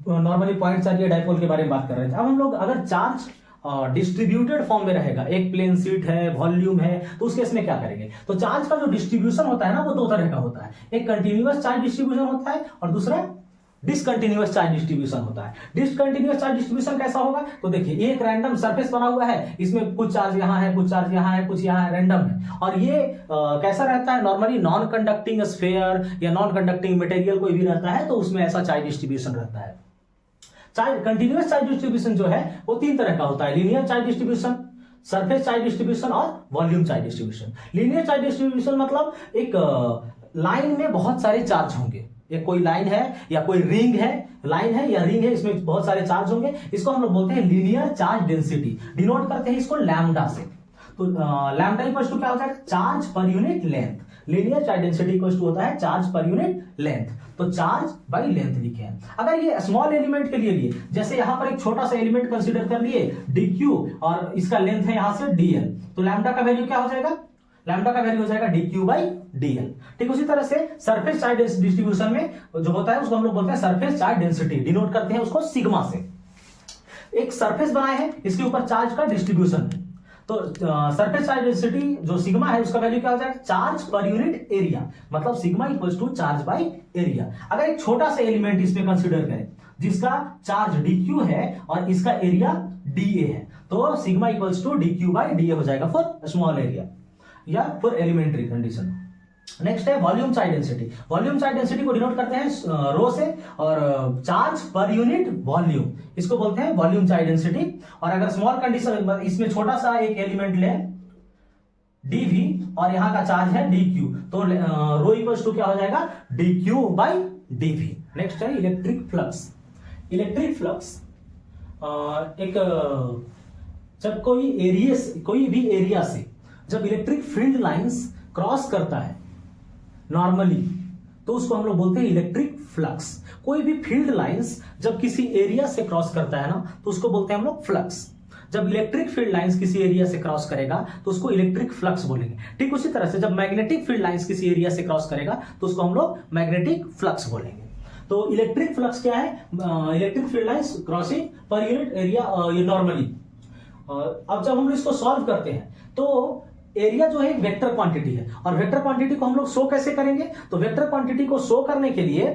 नॉर्मली पॉइंट चार्ज या डाइपोल के बारे में बात कर रहे थे। अब हम लोग अगर चार्ज डिस्ट्रीब्यूटेड फॉर्म में रहेगा, एक प्लेन शीट है, वॉल्यूम है, तो उस केस में क्या करेंगे, तो चार्ज का जो डिस्ट्रीब्यूशन होता है ना वो दो तरह का होता है, एक कंटिन्यूअस चार्ज डिस्ट्रीब्यूशन होता है और दूसरा डिसकंटिन्यूअस चार्ज डिस्ट्रीब्यूशन होता है। डिसकंटिन्यूअस चार्ज डिस्ट्रीब्यूशन कैसा होगा, तो देखिए एक रैंडम सरफेस बना हुआ है, इसमें कुछ चार्ज यहाँ है, कुछ चार्ज यहाँ है, कुछ यहाँ है, रैंडम है, और ये कैसा रहता है, नॉर्मली नॉन कंडक्टिंग स्फीयर या नॉन कंडक्टिंग मटेरियल कोई भी रहता है तो उसमें ऐसा चार्ज डिस्ट्रीब्यूशन रहता है। चार्ज कंटिन्यूअस चार्ज डिस्ट्रीब्यूशन जो है वो तीन तरह का होता है, linear charge distribution, surface charge distribution और volume charge distribution. Linear charge distribution मतलब एक लाइन में बहुत सारे चार्ज होंगे, ये कोई लाइन है या कोई रिंग है, लाइन है या रिंग है, इसमें बहुत सारे चार्ज होंगे, इसको हम लोग बोलते हैं लीनियर चार्ज डेंसिटी, डिनोट करते हैं इसको लैम्डा से। तो लैम्डा इक्वल्स टू क्या होता है, charge per unit length. Linear charge density equals to होता है चार्ज पर यूनिट लेंथ, तो चार्ज बाई लेंथ लिखे हैं। अगर ये स्मॉल एलिमेंट के लिए जैसे यहां पर एक छोटा सा एलिमेंट कंसीडर कर लिए dq और इसका लेंथ है यहां से dl, तो लैम्डा का वैल्यू क्या हो जाएगा, लैम्डा का वैल्यू हो जाएगा dq बाई dl। ठीक उसी तरह से सरफेस चार्ज डिस्ट्रीब्यूशन में जो होता है उसको हम लोग बोलते हैं सरफेस चार्ज डेंसिटी, डिनोट करते हैं उसको सिग्मा से। एक सरफेस बनाए हैं, इसके ऊपर चार्ज का डिस्ट्रीब्यूशन, तो सरफेस चार्ज डेंसिटी जो सिग्मा है उसका वैल्यू क्या हो जाएगा, चार्ज पर यूनिट एरिया, मतलब sigma equals to charge by area. अगर एक छोटा सा एलिमेंट इसमें कंसीडर करें जिसका चार्ज dq है और इसका एरिया dA है, तो sigma equals to dq by dA हो जाएगा फॉर स्मॉल एरिया या फॉर एलिमेंट्री कंडीशन। नेक्स्ट है volume charge density. Volume charge density को डिनोट करते हैं रो से, और चार्ज पर यूनिट वॉल्यूम इसको बोलते हैं वॉल्यूम चार्ज डेंसिटी। और अगर स्मॉल कंडीशन, इसमें छोटा सा एक एलिमेंट ले dv और यहां का चार्ज है dq, तो रो इक्वल्स टू क्या हो जाएगा, dq बाई dv। नेक्स्ट है इलेक्ट्रिक फ्लक्स। इलेक्ट्रिक फ्लक्स एक जब कोई भी एरिया से जब इलेक्ट्रिक फील्ड लाइंस क्रॉस करता है नॉर्मली, तो उसको हम लोग बोलते हैं इलेक्ट्रिक फ्लक्स। कोई भी फील्ड लाइंस जब किसी एरिया से क्रॉस करता है ना, तो उसको बोलते हैं हम लोग फ्लक्स। जब इलेक्ट्रिक फील्ड लाइंस किसी एरिया से क्रॉस करेगा तो उसको इलेक्ट्रिक फ्लक्स बोलेंगे। ठीक उसी तरह से जब मैग्नेटिक फील्ड लाइंस किसी एरिया से क्रॉस करेगा तो उसको हम लोग मैग्नेटिक फ्लक्स बोलेंगे। तो इलेक्ट्रिक फ्लक्स क्या है, इलेक्ट्रिक फील्ड लाइंस क्रॉसिंग पर यूनिट एरिया ये नॉर्मली। अब जब हम इसको सॉल्व करते हैं तो एरिया जो है एक वेक्टर क्वांटिटी है, और वेक्टर क्वांटिटी को हम लोग शो कैसे करेंगे, तो वेक्टर क्वांटिटी को शो करने के लिए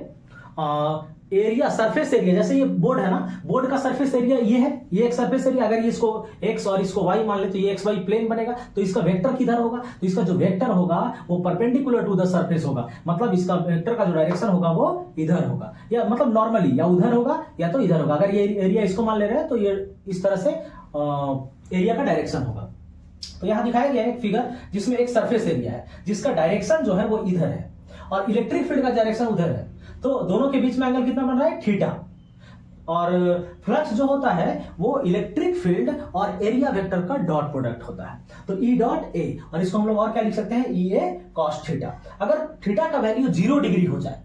एरिया, सरफेस एरिया, जैसे ये बोर्ड है ना, बोर्ड का सरफेस एरिया ये है, ये एक सरफेस एरिया, अगर ये इसको x और इसको y मान ले तो ये xy प्लेन बनेगा, तो इसका वेक्टर किधर होगा, तो इसका जो वेक्टर होगा वो परपेंडिकुलर टू द सरफेस होगा, मतलब इसका वेक्टर का जो डायरेक्शन होगा वो इधर होगा, या मतलब नॉर्मली या उधर होगा या तो इधर होगा। अगर ये एरिया इसको मान ले रहे हैं तो ये इस तरह से एरिया का डायरेक्शन होगा। तो यहाँ दिखाया गया है एक फिगर जिसमें एक सरफेस एरिया है जिसका डायरेक्शन जो है वो इधर है और इलेक्ट्रिक फील्ड का डायरेक्शन उधर है, तो दोनों के बीच में एंगल कितना बन रहा है, थीटा। और फ्लक्स जो होता है वो इलेक्ट्रिक फील्ड और एरिया वेक्टर का डॉट प्रोडक्ट होता है, तो ई डॉट ए, और इसको हम लोग और क्या लिख सकते हैं, ई ए कॉस थीटा। अगर थीटा का वैल्यू 0 डिग्री हो जाए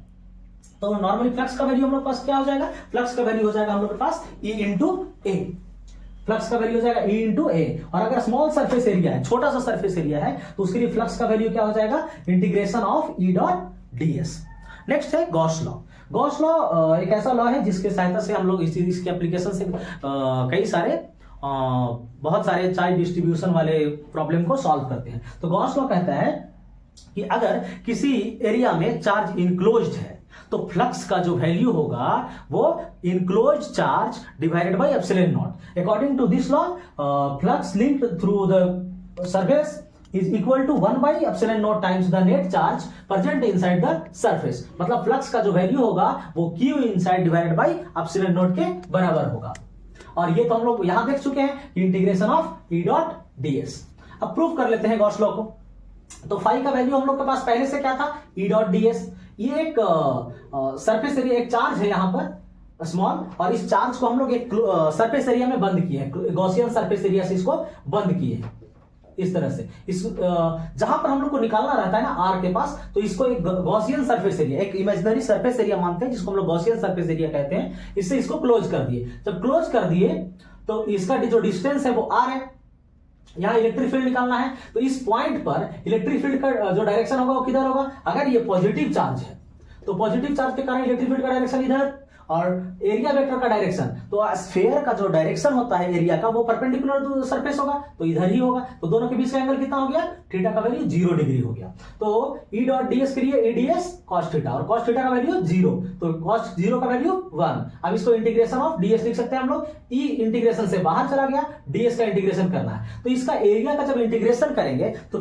तो नॉर्मली फ्लक्स का वैल्यू हम लोग पास क्या हो जाएगा, फ्लक्स का वैल्यू हो जाएगा हम लोग के पास ई इंटू ए, फ्लक्स का वैल्यू हो जाएगा ई इंटू ए। और अगर स्मॉल सरफेस एरिया है, छोटा सा सरफेस एरिया है, तो उसके लिए फ्लक्स का वैल्यू क्या हो जाएगा, integration of E dot DS. Next है गॉस लॉ। गॉस लॉ एक ऐसा लॉ है जिसके सहायता से हम लोग इसके एप्लीकेशन से कई सारे बहुत सारे चार्ज डिस्ट्रीब्यूशन वाले प्रॉब्लम को सॉल्व करते हैं। तो गॉस लॉ कहता है कि अगर किसी एरिया में चार्ज इनक्लोज्ड है तो फ्लक्स का जो वैल्यू होगा वो enclose charge divided by epsilon naught. According to this law flux linked through the surface is equal to 1 by epsilon naught times the net charge present inside the surface। मतलब flux का जो value होगा वो Q inside divided by epsilon naught के बराबर होगा। और ये तो हम लोग यहां देख चुके हैं integration of E dot ds। अब प्रूफ कर लेते हैं गॉस लॉ को। तो फाई का वैल्यू हम लोग के पास पहले से क्या था, E डॉट ds। ये एक सरफेस एरिया, एक चार्ज है यहाँ पर स्मॉल, और इस चार्ज को हम लोग एक सरफेस एरिया में बंद किए हैं, गॉसियन सरफेस एरिया से इसको बंद किए हैं इस तरह से। इस जहां पर हम लोग को निकालना रहता है ना आर के पास, तो इसको एक गॉसियन सरफेस एरिया, एक इमेजिनरी सरफेस एरिया मानते हैं जिसको हम लोग गॉसियन सरफेस एरिया कहते हैं। इससे इसको क्लोज कर दिए। जब क्लोज कर दिए तो इसका जो डिस्टेंस है वो आर है, यहां इलेक्ट्रिक फील्ड निकालना है, तो इस पॉइंट पर इलेक्ट्रिक फील्ड का जो डायरेक्शन होगा वो किधर होगा, अगर ये पॉजिटिव चार्ज है तो पॉजिटिव चार्ज के कारण इलेक्ट्रिक फील्ड का डायरेक्शन इधर, और एरिया वेक्टर का डायरेक्शन, तो स्फीयर का जो डायरेक्शन होता है एरिया का वो परपेंडिकुलर टू सरफेस होगा, तो इधर ही होगा। तो दोनों के बीच का एंगल कितना हो गया, थीटा का वैल्यू 0 डिग्री हो गया। तो ई डॉट डीएस के लिए एडीएस कॉस थीटा, और कॉस थीटा का वैल्यू 0, तो कॉस 0 का वैल्यू 1। अब इसको इंटीग्रेशन ऑफ डीएस लिख सकते हैं हम लोग। ई इंटीग्रेशन से बाहर चला गया, डीएस का इंटीग्रेशन करना है, तो इसका एरिया का जब इंटीग्रेशन करेंगे तो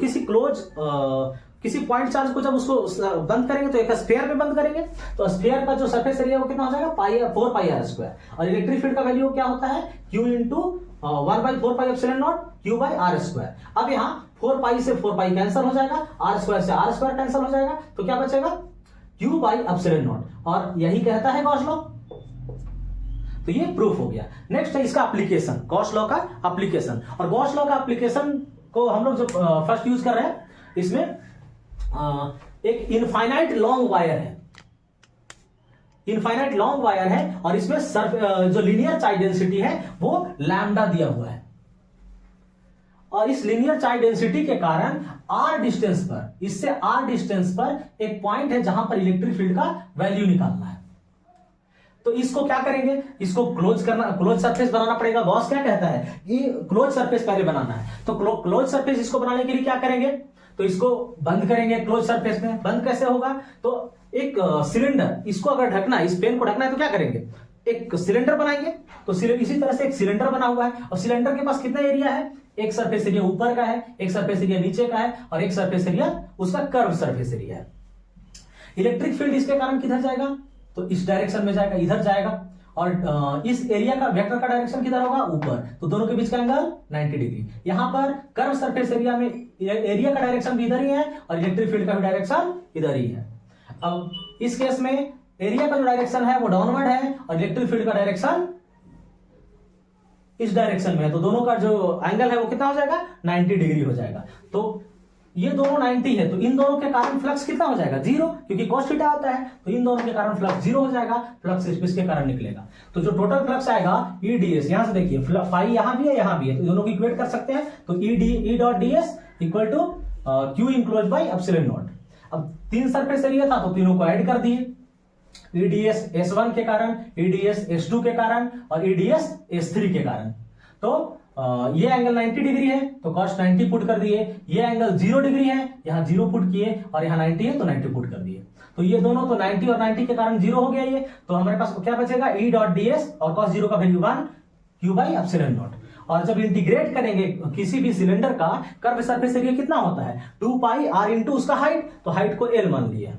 किसी पॉइंट चार्ज को जब उसको बंद करेंगे तो एक स्फीयर में बंद करेंगे, तो स्फीयर का जो सरफेस एरिया वो कितना हो जाएगा, 4 पाई आर स्क्वायर। और इलेक्ट्रिक फील्ड का वैल्यू क्या होता है, Q into 1 by 4 pi epsilon naught Q by R square. अब यहाँ 4 पाई से 4 पाई कैंसिल हो जाएगा, आर स्क्वायर से आर स्क्वायर कैंसिल हो जाएगा, तो क्या बचेगा, Q बाई एप्सिलॉन नॉट। और यही कहता है गॉस लॉ। तो ये प्रूफ हो गया। नेक्स्ट है इसका एप्लीकेशन, गॉस लॉ का एप्लीकेशन। और गॉस लॉ का एप्लीकेशन को हम लोग जब फर्स्ट यूज कर रहे हैं, इसमें एक इनफाइनाइट लॉन्ग वायर है, इनफाइनाइट लॉन्ग वायर है, और इसमें जो लीनियर चार्ज डेंसिटी है वो लैम्डा दिया हुआ है। और इस लीनियर चार्ज डेंसिटी के कारण आर डिस्टेंस पर, इससे आर डिस्टेंस पर एक पॉइंट है जहां पर इलेक्ट्रिक फील्ड का वैल्यू निकालना है। तो इसको क्या करेंगे, इसको क्लोज सरफेस बनाना पड़ेगा। गॉस क्या कहता है, ये क्लोज सरफेस पहले बनाना है, तो क्लोज सरफेस इसको बनाने के लिए क्या करेंगे, तो इसको बंद करेंगे क्लोज सरफेस में। बंद कैसे होगा, तो एक सिलेंडर, इसको अगर ढकना है, इस पेन को ढकना है, तो क्या करेंगे, एक सिलेंडर बनाएंगे। तो इसी तरह से एक सिलेंडर बना हुआ है, और सिलेंडर के पास कितना एरिया है, एक सरफेस एरिया ऊपर का है, एक सरफेस एरिया नीचे का है, और एक सरफेस एरिया उसका कर्व सरफेस एरिया है। इलेक्ट्रिक फील्ड इसके कारण किधर जाएगा, तो इस डायरेक्शन में जाएगा, इधर जाएगा। और इस एरिया का वेक्टर का डायरेक्शन किधर होगा, ऊपर, तो दोनों के बीच का एंगल 90 डिग्री। यहां पर कर्व सरफेस एरिया में एरिया का डायरेक्शन भी इधर ही है, और इलेक्ट्रिक फील्ड का भी डायरेक्शन इधर ही है। अब इस केस में एरिया का जो डायरेक्शन है वो डाउनवर्ड है, और इलेक्ट्रिक फील्ड का डायरेक्शन इस डायरेक्शन में है, तो दोनों का जो एंगल है वो कितना हो जाएगा, 90 डिग्री हो जाएगा। तो ये दोनों 90 है, तो इन दोनों के कारण फ्लक्स कितना हो जाएगा, 0, क्योंकि cos थीटा आता है, तो इन दोनों के कारण फ्लक्स 0 हो जाएगा, फ्लक्स इसके कारण निकलेगा। तो जो टोटल फ्लक्स आएगा ई डीएस, यहां से देखिए फाई यहां भी है, यहां भी है, तो दोनों को इक्वेट कर सकते हैं। तो E dot DS equal to Q enclose by epsilon naught. अब 3 सरफेस एरिया था, तो तीनों को ऐड कर दिए, ईडीएस S1 के कारण, ईडीएस S2 के कारण, और ईडीएस S3 के कारण। तो ये एंगल 90 डिग्री है, तो cos 90 पुट कर दिए। ये एंगल 0 डिग्री है, यहाँ 0 पुट किए, और यहाँ 90 है तो 90 पुट कर दिए। तो ये दोनों, तो 90 और 90 के कारण 0 हो गया ये। तो हमारे पास क्या बचेगा, E डॉट डीएस, और cos 0 का value 1 Q by epsilon not. और जब इंटीग्रेट करेंगे किसी भी सिलेंडर का, कर्व सरफेस एरिया कितना होता है, 2 पाई r इंटू उसका हाइट, तो हाइट को L मान लिया,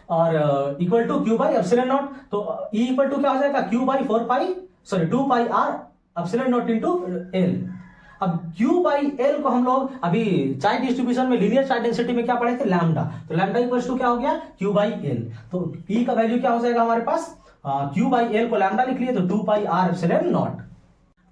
और equal to Q by epsilon naught. तो E इक्वल टू क्या हो जाएगा, Q by 2 pi r epsilon naught into L। अब Q बाई एल को हम लोग अभी चार्ज डिस्ट्रीब्यूशन में लीनियर चार्ज डेंसिटी में क्या पढ़े थे, लैम्डा। तो लैम्डा इक्वल टू क्या हो गया, Q बाई एल। तो E का वैल्यू क्या हो जाएगा हमारे पास, Q बाई एल को लैम्डा लिख लिए तो 2 pi R epsilon naught.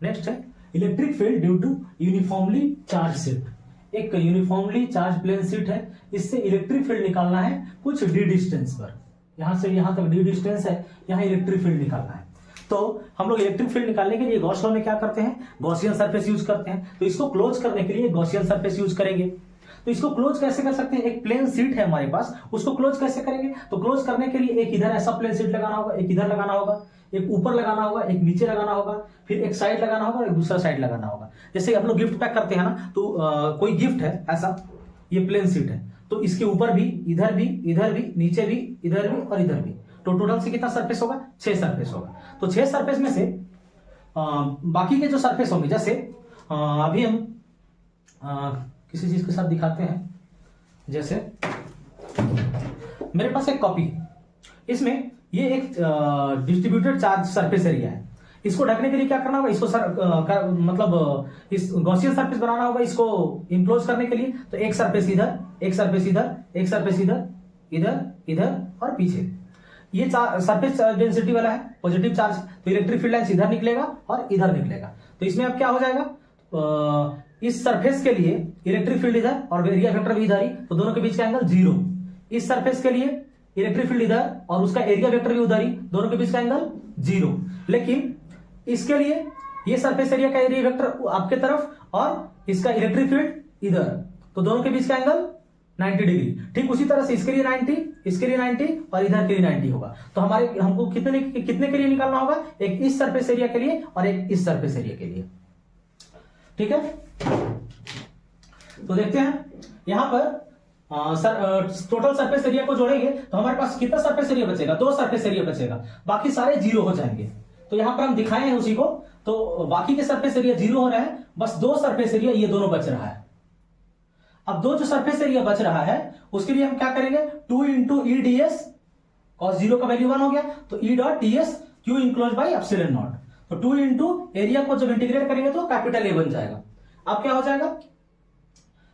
Next है electric field due to uniformly charge sheet. एक यूनिफॉर्मली चार्ज प्लेन शीट है, इससे इलेक्ट्रिक फील्ड निकालना है कुछ डी डिस्टेंस पर। यहां से यहां तक डी डिस्टेंस है, यहां इलेक्ट्रिक फील्ड निकालना है। तो हम लोग इलेक्ट्रिक फील्ड निकालने के लिए गॉस लॉ में क्या करते हैं, गॉसियन सरफेस यूज करते हैं। तो इसको क्लोज करने के लिए गॉसियन सरफेस यूज करेंगे। तो इसको क्लोज कैसे कर सकते हैं, एक प्लेन शीट है हमारे पास, उसको क्लोज कैसे करेंगे। तो क्लोज करने के लिए एक इधर ऐसा प्लेन शीट लगाना होगा, एक इधर लगाना होगा, एक ऊपर लगाना होगा, एक नीचे लगाना होगा, फिर एक साइड लगाना होगा और एक दूसरा साइड लगाना होगा। जैसे हम लोग गिफ्ट पैक करते हैं ना, तो कोई गिफ्ट है ऐसा, ये प्लेन शीट है, तो इसके ऊपर भी, इधर भी, इधर भी, नीचे भी, इधर भी और इधर भी, तो टोटल से कितना सरफेस होगा, 6 सरफेस होगा। तो 6 सरफेस में से बाकी के जो सरफेस होंगे, जैसे अभी हम किसी चीज के साथ दिखाते हैं। जैसे मेरे पास एक कॉपी, इसमें ये एक डिस्ट्रीब्यूटेड चार्ज सरफेस एरिया है। इसको ढकने के लिए क्या करना होगा, इसको मतलब इस गॉसियन सरफेस बनाना होगा। इसको इंक्लोज करने के लिए तो एक सरफेस इधर, एक सरफेस इधर, एक सरफेस इधर, इधर, इधर और पीछे। ये सरफेस डेंसिटी वाला है, पॉजिटिव चार्ज, तो इलेक्ट्रिक फील्ड लाइंस इधर निकलेगा और इधर निकलेगा। तो इसमें अब क्या हो जाएगा, इस सरफेस के लिए इलेक्ट्रिक फील्ड इधर और एरिया वेक्टर भी इधर ही, तो दोनों के बीच का एंगल 0। इस सरफेस के लिए इलेक्ट्रिक फील्ड इधर और उसका एरिया वेक्टर भी उधर ही, दोनों के बीच का एंगल 0। लेकिन इसके लिए ये सरफेस एरिया का एरिया वेक्टर आपके तरफ और इसका इलेक्ट्रिक फील्ड इधर, तो दोनों के बीच का एंगल 90 डिग्री। ठीक उसी तरह से इसके लिए 90, इसके लिए 90 और इधर के लिए 90 होगा। तो हमको कितने के लिए निकालना होगा, एक इस सरफेस एरिया के लिए और एक इस सरफेस एरिया के लिए। ठीक है, तो देखते हैं यहां पर टोटल सरफेस एरिया को जोड़ेंगे तो हमारे पास कितना सरफेस एरिया बचेगा, 2 सरफेस एरिया बचेगा, बाकी सारे 0 हो जाएंगे। तो यहां पर हम दिखाए हैं उसी को, तो बाकी के सरफेस एरिया 0 हो रहे हैं, बस 2 सरफेस एरिया ये दोनों बच रहा है। अब 2 जो सरफेस एरिया बच रहा है उसके लिए हम क्या करेंगे, 2 into E D S, cos 0 का वैल्यू 1 हो गया, तो E dot D S Q enclose by epsilon naught. तो 2 इंटू एरिया को जब इंटीग्रेट करेंगे तो कैपिटल ए बन जाएगा। अब क्या हो जाएगा,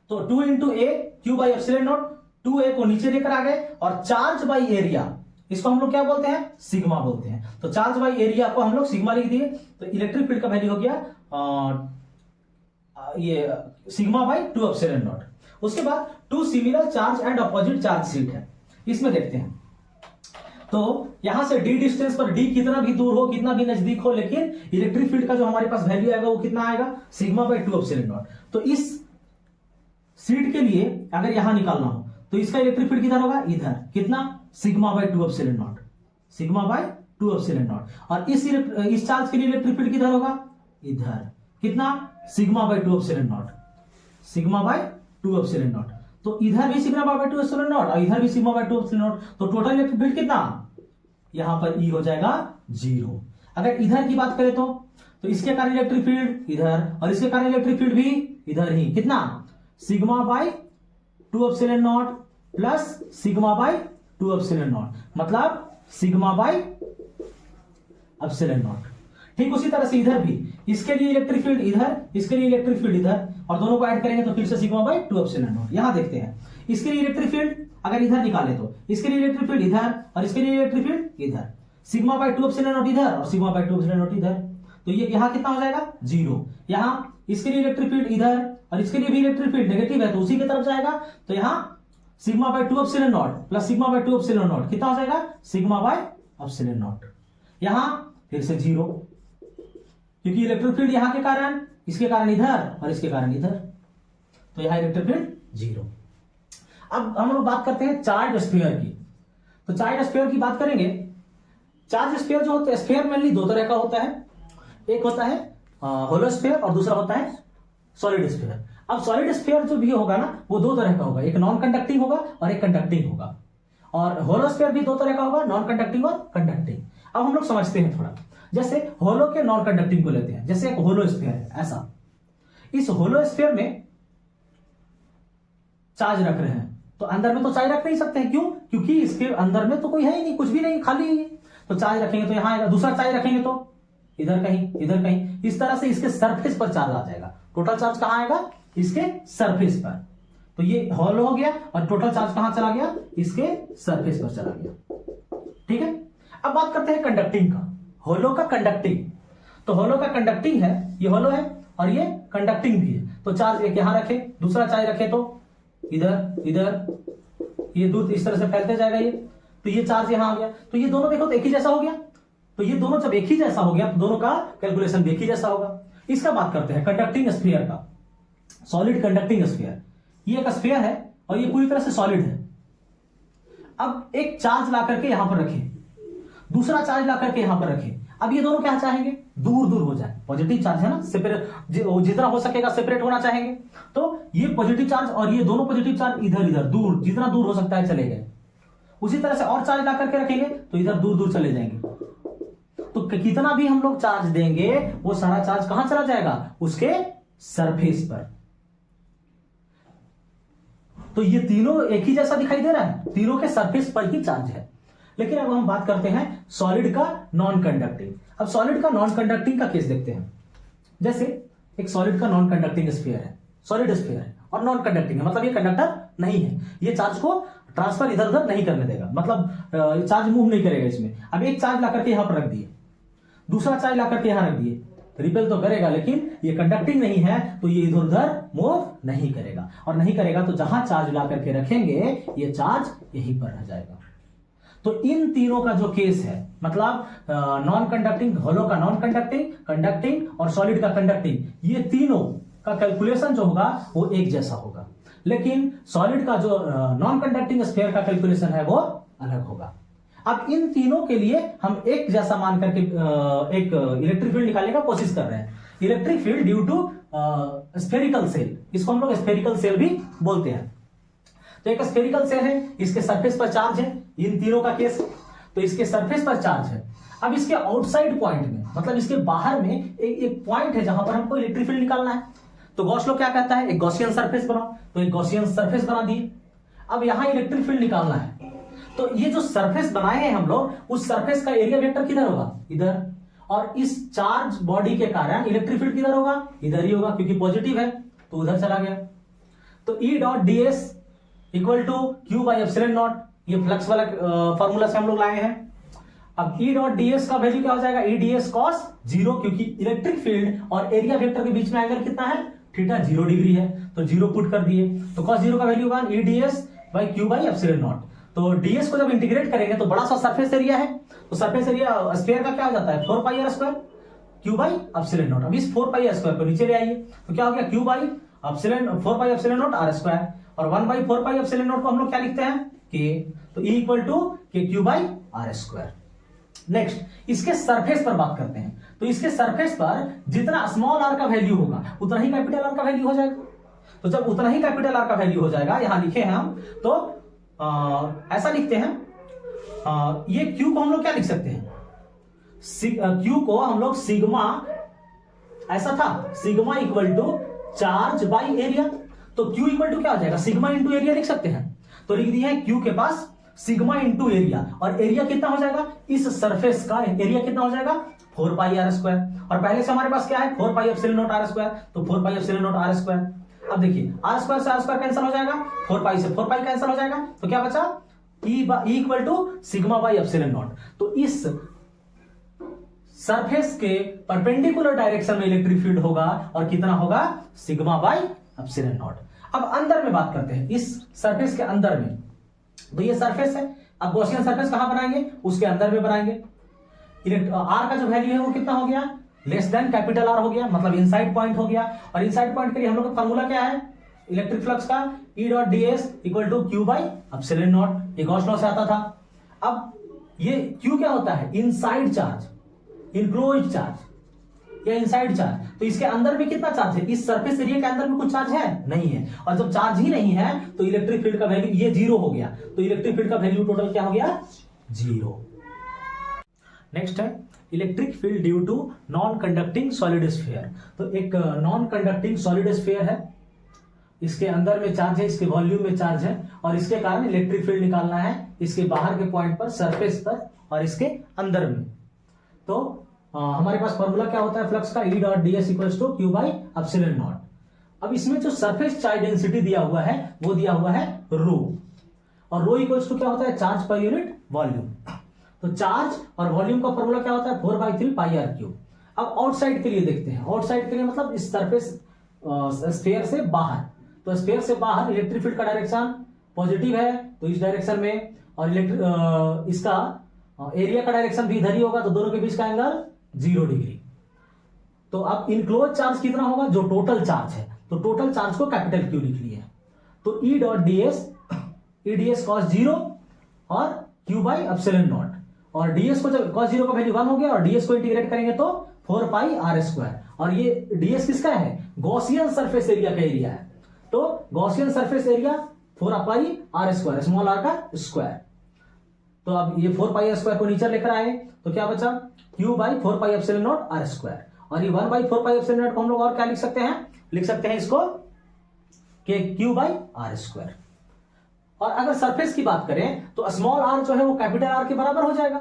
तो 2 into A Q by epsilon not, 2a को नीचे लेकर आ गए और चार्ज बाई एरिया, इसको हम लोग क्या बोलते हैं, सिग्मा बोलते हैं। तो चार्ज बाई एरिया को हम लोग सिग्मा लिख दिए, तो इलेक्ट्रिक फील्ड का वैल्यू हो गया ये सिग्मा बाई 2 एप्सिलॉन नॉट। उसके बाद 2 similar charge and opposite charge sheet है, इसमें देखते हैं। तो यहां से डी डिस्टेंस पर डी कितना भी दूर हो, कितना भी नजदीक हो, लेकिन इलेक्ट्रिक फील्ड का जो हमारे पास वैल्यू आएगा वो कितना आएगा, सिग्मा बाई 2 एप्सिलॉन नॉट। तो इस शीट के लिए अगर यहां निकालना हो तो इसका इलेक्ट्रिक फील्ड किधर होगा, इधर, कितना, sigma by 2 epsilon not, sigma by 2 epsilon not. और इस चार्ज के लिए इलेक्ट्रिक फील्ड किधर होगा, इधर, कितना, sigma by 2 epsilon not, sigma by 2 epsilon naught. तो इधर भी सिग्मा बाई 2 एप्सिलॉन नॉट और इधर भी सिग्मा बाई 2 एप्सिलॉन नॉट। तो टोटल इलेक्ट्रिक फील्ड कितना, यहां पर ई हो जाएगा 0। अगर इधर की बात करें तो इसके कारण इलेक्ट्रिक फील्ड इधर और इसके कारण इलेक्ट्रिक फील्ड भी इधर ही, कितना, sigma by 2 epsilon not plus sigma by 2 epsilon not, मतलब सिग्मा बाई एप्सिलॉन नॉट। ठीक उसी तरह से इधर भी, इसके लिए इलेक्ट्रिक फील्ड इधर, इसके लिए इलेक्ट्रिक फील्ड इधर, और दोनों को ऐड करेंगे तो फिर से सिग्मा बाई 2 एप्सिलॉन नॉट। यहां देखते हैं, इसके लिए इलेक्ट्रिक फील्ड अगर इधर निकाले तो इसके लिए इलेक्ट्रिक फील्ड इधर और इसके लिए इलेक्ट्रिक फील्ड इधर, सिग्मा बाई 2 एप्सिलॉन नॉट इधर और सिग्मा बाई 2 एप्सिलॉन नॉट इधर। तो ये यहां कितना हो जाएगा, 0। यहां इसके लिए इलेक्ट्रिक फील्ड इधर और इसके लिए भी इलेक्ट्रिक फील्ड नेगेटिव है तो उसी की तरफ जाएगा, तो यहां sigma by 2 epsilon not plus sigma by 2 epsilon not कितना हो जाएगा, सिग्मा बाई एप्सिलॉन नॉट। यहां फिर से 0, क्योंकि इलेक्ट्रिक फील्ड यहां के कारण, इसके कारण इधर और इसके कारण इधर, तो यहां इलेक्ट्रिक फील्ड 0। अब हम लोग बात करते हैं चार्ज स्फीयर की। तो चार्ज स्फीयर की बात करेंगे। चार्ज स्फीयर जो होता है, स्फीयर मेनली 2 तरह का होता है, एक होता है होलो स्फीयर और दूसरा होता है सॉलिड स्फीयर। अब सॉलिड स्फीयर जो भी होगा ना, वो 2 तरह का होगा, एक नॉन कंडक्टिंग होगा और एक कंडक्टिंग होगा। और होलो स्फीयर भी 2 तरह का होगा, नॉन कंडक्टिंग और कंडक्टिंग। अब हम लोग समझते हैं थोड़ा, जैसे होलो के नॉन कंडक्टिंग को लेते हैं। जैसे एक होलो स्फीयर है ऐसा, इस होलो स्फीयर में चार्ज रख रहे हैं, तो अंदर में तो चार्ज रख नहीं सकते हैं, क्यों, क्योंकि इसके अंदर में तो कोई है ही नहीं, कुछ भी नहीं, खाली ही है। तो चार्ज रखेंगे तो यहां आएगा, दूसरा चार्ज रखेंगे तो इधर कहीं, इधर कहीं, इस तरह से इसके सरफेस पर चार्ज आ जाएगा। टोटल चार्ज कहां आएगा? इसके सरफेस पर। तो ये हॉलो हो गया और टोटल चार्ज कहां चला गया? इसके सरफेस पर चला गया। ठीक है, अब बात करते हैं कंडक्टिंग का। होलो का कंडक्टिंग, तो होलो का कंडक्टिंग है, ये होलो है और ये कंडक्टिंग भी है। तो चार्ज एक यहां रखे, दूसरा चार्ज रखे तो इधर, इधर, ये दूर इस तरह से फैलते जाएगा ये, तो ये चार्ज यहां आ गया। तो ये दोनों देखो तो एक ही जैसा हो गया। तो ये दोनों जब एक ही जैसा हो गया तो दोनों का कैलकुलेशन भी एक ही जैसा होगा। इसका बात करते हैं कंडक्टिंग स्फीयर का, सॉलिड कंडक्टिंग स्फीयर। ये एक स्फीयर है और ये पूरी तरह से सॉलिड है। अब एक चार्ज ला करके यहां पर रखें, दूसरा चार्ज ला करके यहां पर रखें। अब ये दोनों क्या चाहेंगे? दूर दूर हो जाए। पॉजिटिव चार्ज है ना, सेपरेट, जितना हो सकेगा सेपरेट होना चाहेंगे। तो ये पॉजिटिव चार्ज और ये दोनों पॉजिटिव चार्ज इधर इधर दूर, जितना दूर हो सकता है चले गए। उसी तरह से और चार्ज ला करके रखेंगे तो इधर दूर दूर चले जाएंगे। तो कितना भी हम लोग चार्ज देंगे वो सारा चार्ज कहां चला जाएगा? उसके सरफेस पर। तो ये तीनों एक ही जैसा दिखाई दे रहा है, तीनों के सरफेस पर ही चार्ज है। लेकिन अब हम बात करते हैं सॉलिड का नॉन कंडक्टिंग। अब सॉलिड का नॉन कंडक्टिंग का केस देखते हैं। जैसे एक सॉलिड का नॉन कंडक्टिंग स्फीयर है, सॉलिड स्फीयर है और नॉन कंडक्टिंग है, मतलब ये कंडक्टर नहीं है, ये चार्ज को ट्रांसफर इधर उधर नहीं करने देगा, मतलब चार्ज मूव नहीं करेगा इसमें। अब एक चार्ज ला करके यहां पर रख दिए, दूसरा चार्ज ला करके यहां रख दिए, रिपेल तो करेगा लेकिन ये कंडक्टिंग नहीं है तो ये इधर उधर मूव नहीं करेगा। और नहीं करेगा तो जहां चार्ज ला करके रखेंगे ये चार्ज यहीं पर रह जाएगा। तो इन तीनों का जो केस है, मतलब नॉन कंडक्टिंग, होलो का नॉन कंडक्टिंग, कंडक्टिंग और सॉलिड का कंडक्टिंग, ये तीनों का कैलकुलेशन जो होगा वो एक जैसा होगा। लेकिन सॉलिड का जो नॉन कंडक्टिंग स्फीयर का कैलकुलेशन है वो अलग होगा। अब इन तीनों के लिए हम एक जैसा मान करके एक इलेक्ट्रिक फील्ड निकालने का कोशिश कर रहे हैं। Electric field due to spherical shell, इसको हम लोग स्फेरिकल सेल भी बोलते हैं। तो एक स्फेरिकल सेल है, इसके सरफेस पर चार्ज है, इन तीनों का केस, तो इसके सरफेस पर चार्ज है। अब इसके आउटसाइड पॉइंट में, मतलब इसके बाहर में एक पॉइंट है जहां पर हमको इलेक्ट्रिक फील्ड निकालना है। तो गॉस लॉ क्या कहता है? एक गॉसियन सरफेस बनाओ, तो एक गॉसियन सरफेस बना दिए। अब यहां इलेक्ट्रिक फील्ड निकालना है, तो ये जो सरफेस बनाए हैं हम लोग, उस सरफेस का एरिया वेक्टर किधर होगा? इधर। और इस चार्ज बॉडी के कारण इलेक्ट्रिक फील्ड किधर होगा? इधर ही होगा, क्योंकि पॉजिटिव है तो उधर चला गया। तो E dot ds equal to Q by epsilon naught, ये फ्लक्स वाला फॉर्मूला से हम लोग लाए हैं। अब E डॉट ds का वैल्यू क्या हो जाएगा? E ds cos 0, क्योंकि इलेक्ट्रिक फील्ड और एरिया वेक्टर के बीच में एंगल कितना है? थीटा 0 डिग्री है, तो 0 पुट कर दिए। तो cos 0 का वैल्यू होगा E ds by Q by epsilon naught. तो ds को जब इंटीग्रेट करेंगे तो बड़ा सा सरफेस एरिया है, तो सरफेस एरिया स्फीयर का क्या हो जाता है? 4 पाई r square Q by epsilon naught. अब इस 4 पाई r स्क्वायर को नीचे ले आइए, तो क्या हो गया? Q by epsilon 4 pi epsilon not r square, और 1 बाई 4 पाई एप्सिलॉन नॉट को हम लोग क्या लिखते हैं? k। तो E equal to k Q by r square. Next, इसके सरफेस पर बात करते हैं। तो इसके सरफेस पर जितना स्मॉल r का वैल्यू होगा उतना ही कैपिटल R का वैल्यू हो जाएगा। तो जब उतना ही कैपिटल R का वैल्यू हो जाएगा, यहां लिखे हैं हम, तो ऐसा लिखते हैं, ये Q को हम लोग क्या लिख सकते हैं? Q को हम लोग सिग्मा, ऐसा था, sigma equal to charge by area. तो Q इक्वल टू क्या हो जाएगा? सिग्मा इंटू एरिया लिख सकते हैं। तो लिख दिया है Q के पास सिग्मा इंटू एरिया, और एरिया कितना हो जाएगा? इस सरफेस का एरिया कितना हो जाएगा? 4 पाई r स्क्वायर। और पहले से हमारे पास क्या है? 4 pi epsilon not r square, तो 4 pi epsilon not r square. अब देखिए, r स्क्वायर से r स्क्वायर कैंसिल हो जाएगा, 4 पाई से 4 पाई कैंसिल हो जाएगा, तो क्या बचा? E equal to sigma by epsilon naught. तो इस सरफेस के परपेंडिकुलर डायरेक्शन में इलेक्ट्रिक फील्ड होगा, और कितना होगा? Sigma by epsilon naught. अब अंदर में बात करते हैं, इस सरफेस के अंदर में, तो ये सरफेस है। अब गॉसियन सरफेस कहां बनाएंगे? उसके अंदर में बनाएंगे। R का जो वैल्यू है वो कितना हो गया? लेस देन कैपिटल R हो गया, मतलब इनसाइड पॉइंट हो गया। और इनसाइड पॉइंट के लिए हम लोग का फार्मूला क्या है इलेक्ट्रिक फ्लक्स का? E dot ds equal to Q by epsilon naught, ये गॉस लॉ से आता था। अब ये Q क्या होता है? इनसाइड चार्ज, इनक्लोज्ड चार्ज या इनसाइड चार्ज। तो इसके अंदर में कितना चार्ज है? इस सरफेस एरिया के अंदर में कुछ चार्ज है? नहीं है। और जब चार्ज ही नहीं है तो इलेक्ट्रिक फील्ड का वैल्यू ये 0 हो गया, तो इलेक्ट्रिक फील्ड का वैल्यू टोटल क्या हो गया? 0। नेक्स्ट है electric field due to non conducting solid sphere. तो एक नॉन कंडक्टिंग सॉलिड स्फीयर है, इसके अंदर में चार्ज है, इसके वॉल्यूम में चार्ज है, और इसके कारण इलेक्ट्रिक फील्ड निकालना है इसके बाहर के पॉइंट पर, सरफेस पर, और इसके अंदर में। तो हमारे पास फॉर्मूला क्या होता है फ्लक्स का, E dot D S equals to Q by epsilon naught. अब इसमें जो सरफेस चार्ज डेंसिटी दिया हुआ है वो दिया हुआ है रो, और रो इक्वल्स टू क्या होता है चार्ज पर यूनिट वॉल्यूम। तो चार्ज और वॉल्यूम का फॉर्मूला क्या होता है 4/3 पाई आर क्यूब। अब आउटसाइड के लिए देखते हैं, आउटसाइड के लिए मतलब इस सरफेस स्फीयर से बाहर, तो स्फीयर से बाहर इलेक्ट्रिक फील्ड का डायरेक्शन पॉजिटिव है तो इस डायरेक्शन में, और इसका एरिया का डायरेक्शन भी इधर ही होगा, तो दोनों के बीच का एंगल 0 डिग्री। तो अब इनक्लोज चार्ज कितना होगा, जो टोटल चार्ज है, तो टोटल चार्ज को कैपिटल क्यू लिख लिए, तो E dot D S cos 0 और क्यू बाई एप्सिलॉन नॉट, और ds को जब cos 0 का वैल्यू 1 हो गया और ds को इंटीग्रेट करेंगे तो 4 पाई आर स्क्वायर, और ये ds किसका है, गॉसियन सरफेस एरिया का एरिया है, तो Gaussian surface area 4 pi are square, small R का स्क्वायर। तो अब ये 4 पाई आर स्क्वायर को नीचे लेकर आए तो क्या बचा q by 4 pi epsilon naught r square, और ये 1 बाई 4 पाई एप्सिलॉन नॉट को हम लोग और क्या लिख सकते हैं, लिख सकते हैं इसको कि q बाई आर स्क्वायर। और अगर सरफेस की बात करें तो स्मॉल आर जो है वो कैपिटल आर के बराबर हो जाएगा,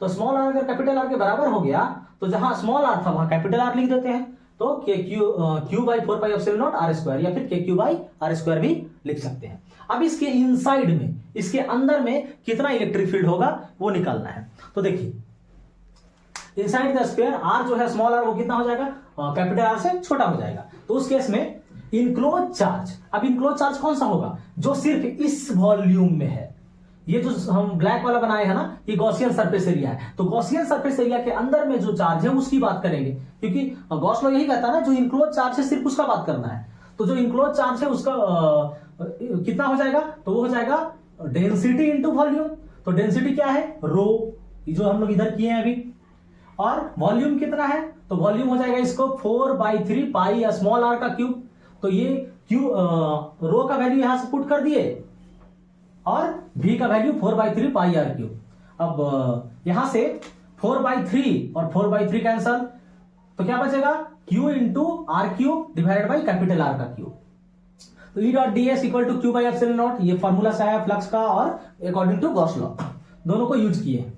तो स्मॉल आर अगर कैपिटल आर के बराबर हो गया तो जहां स्मॉल आर था वहां कैपिटल आर लिख देते हैं, तो q by 4 pi epsilon naught r square, या फिर के क्यू बाई आर स्क्वायर भी लिख सकते हैं। अब इसके इनसाइड में, इसके अंदर में कितना इलेक्ट्रिक फील्ड होगा वो निकालना है। तो देखिए इनसाइड द स्फीयर आर जो है स्मॉल आर वो कितना हो जाएगा, कैपिटल आर से छोटा हो जाएगा, तो उस केस में इनक्लोज चार्ज, अब इनक्लोज चार्ज कौन सा होगा, जो सिर्फ इस वॉल्यूम में है, ये जो हम ब्लैक वाला बनाए हैं ना, ये गॉसियन सरफेस एरिया है, तो गॉसियन सरफेस एरिया के अंदर में जो चार्ज है उसकी बात करेंगे, क्योंकि गॉस लॉ यही कहता है ना जो इनक्लोज चार्ज है सिर्फ उसका बात करना है, तो जो इनक्लोज चार्ज है उसका कितना हो जाएगा, तो वो हो जाएगा डेंसिटी इंटू वॉल्यूम। तो डेंसिटी क्या है रो, जो हम लोग इधर किए हैं अभी, और वॉल्यूम कितना है, तो वॉल्यूम हो जाएगा इसको 4/3 पाई स्मॉल आर का क्यूब, तो ये क्यू रो का वैल्यू यहां से पुट कर दिए और v का वैल्यू 4/3 पाई आर क्यूब। अब यहां से 4/3 और 4/3 कैंसल, तो क्या बचेगा q into r cube divided by capital r का क्यूब। तो E dot D s equal to Q by epsilon naught, ये फॉर्मूला से आया फ्लक्स का और अकॉर्डिंग टू गॉस लॉ, दोनों को यूज किए।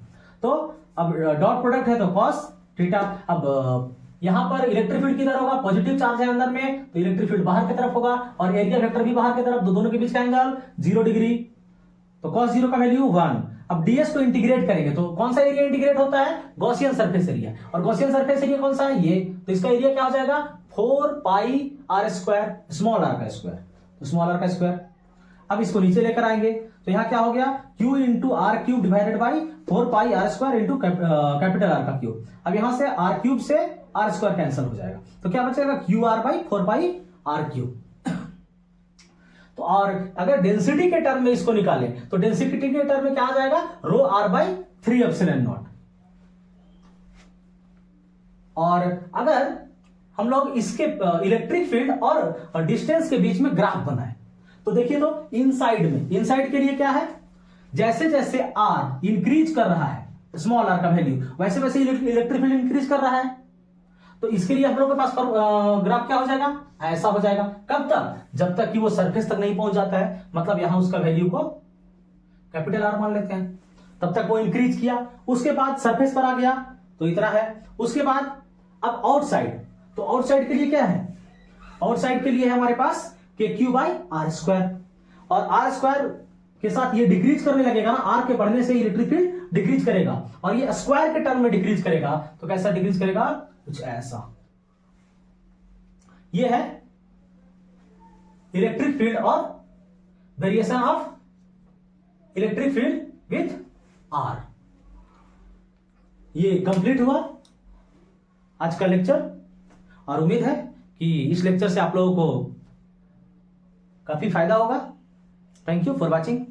तो अब डॉट प्रोडक्ट है तो कॉस थीटा। अब यहां पर इलेक्ट्रिक फील्ड किधर होगा, पॉजिटिव चार्ज है अंदर में तो इलेक्ट्रिक फील्ड बाहर की तरफ होगा, और एरिया वेक्टर भी बाहर की तरफ, तो दोनों के बीच का एंगल 0 डिग्री, तो cos 0 का वैल्यू 1। अब ds को इंटीग्रेट करेंगे तो कौन सा एरिया इंटीग्रेट होता है, गॉसियन सरफेस एरिया, और गॉसियन सरफेस एरिया कौन सा है ये, तो इसका एरिया क्या हो जाएगा 4 pi are square, small R का स्क्वायर, तो स्मॉल आर का स्क्वायर। अब इसको नीचे लेकर आएंगे तो यहाँ क्या हो गया q into r cube divided by 4 pi are square into capital r का क्यूब। अब यहां से आर क्यूब से आर स्क्वायर कैंसिल हो जाएगा, तो क्या बचेगा q r by 4 pi r cube. तो और अगर डेंसिटी के टर्म में इसको निकालें तो डेंसिटी के टर्म में क्या आ जाएगा रो आर बाई 3 एप्सिलॉन नॉट। और अगर हम लोग इसके इलेक्ट्रिक फील्ड और डिस्टेंस के बीच में ग्राफ बनाए तो देखिए, तो इनसाइड में, इनसाइड के लिए क्या है, जैसे जैसे आर इंक्रीज कर रहा है स्मॉल आर का वैल्यू, वैसे वैसे इलेक्ट्रिक फील्ड इंक्रीज कर रहा है, तो इसके लिए हम लोग के पास ग्राफ क्या हो जाएगा, ऐसा हो जाएगा। कब तक, जब तक कि वो सरफेस तक नहीं पहुंच जाता है, मतलब यहां उसका वैल्यू को कैपिटल आर मान लेते हैं, तब तक वो इंक्रीज किया, उसके बाद सरफेस पर आ गया तो इतना है। उसके बाद अब आउटसाइड, तो आउटसाइड के लिए क्या है, आउटसाइड के लिए है हमारे पास के क्यू बाई आर स्क्वायर, और आर स्क्वायर के साथ ये डिक्रीज करने लगेगा ना, आर के बढ़ने से इलेक्ट्रिक फील्ड डिक्रीज करेगा, और ये स्क्वायर के टर्म में डिक्रीज करेगा, तो कैसा डिक्रीज करेगा, कुछ ऐसा। ये है इलेक्ट्रिक फील्ड और variation of electric field with r. ये कंप्लीट हुआ आज का लेक्चर, और उम्मीद है कि इस लेक्चर से आप लोगों को काफी फायदा होगा। Thank you for watching.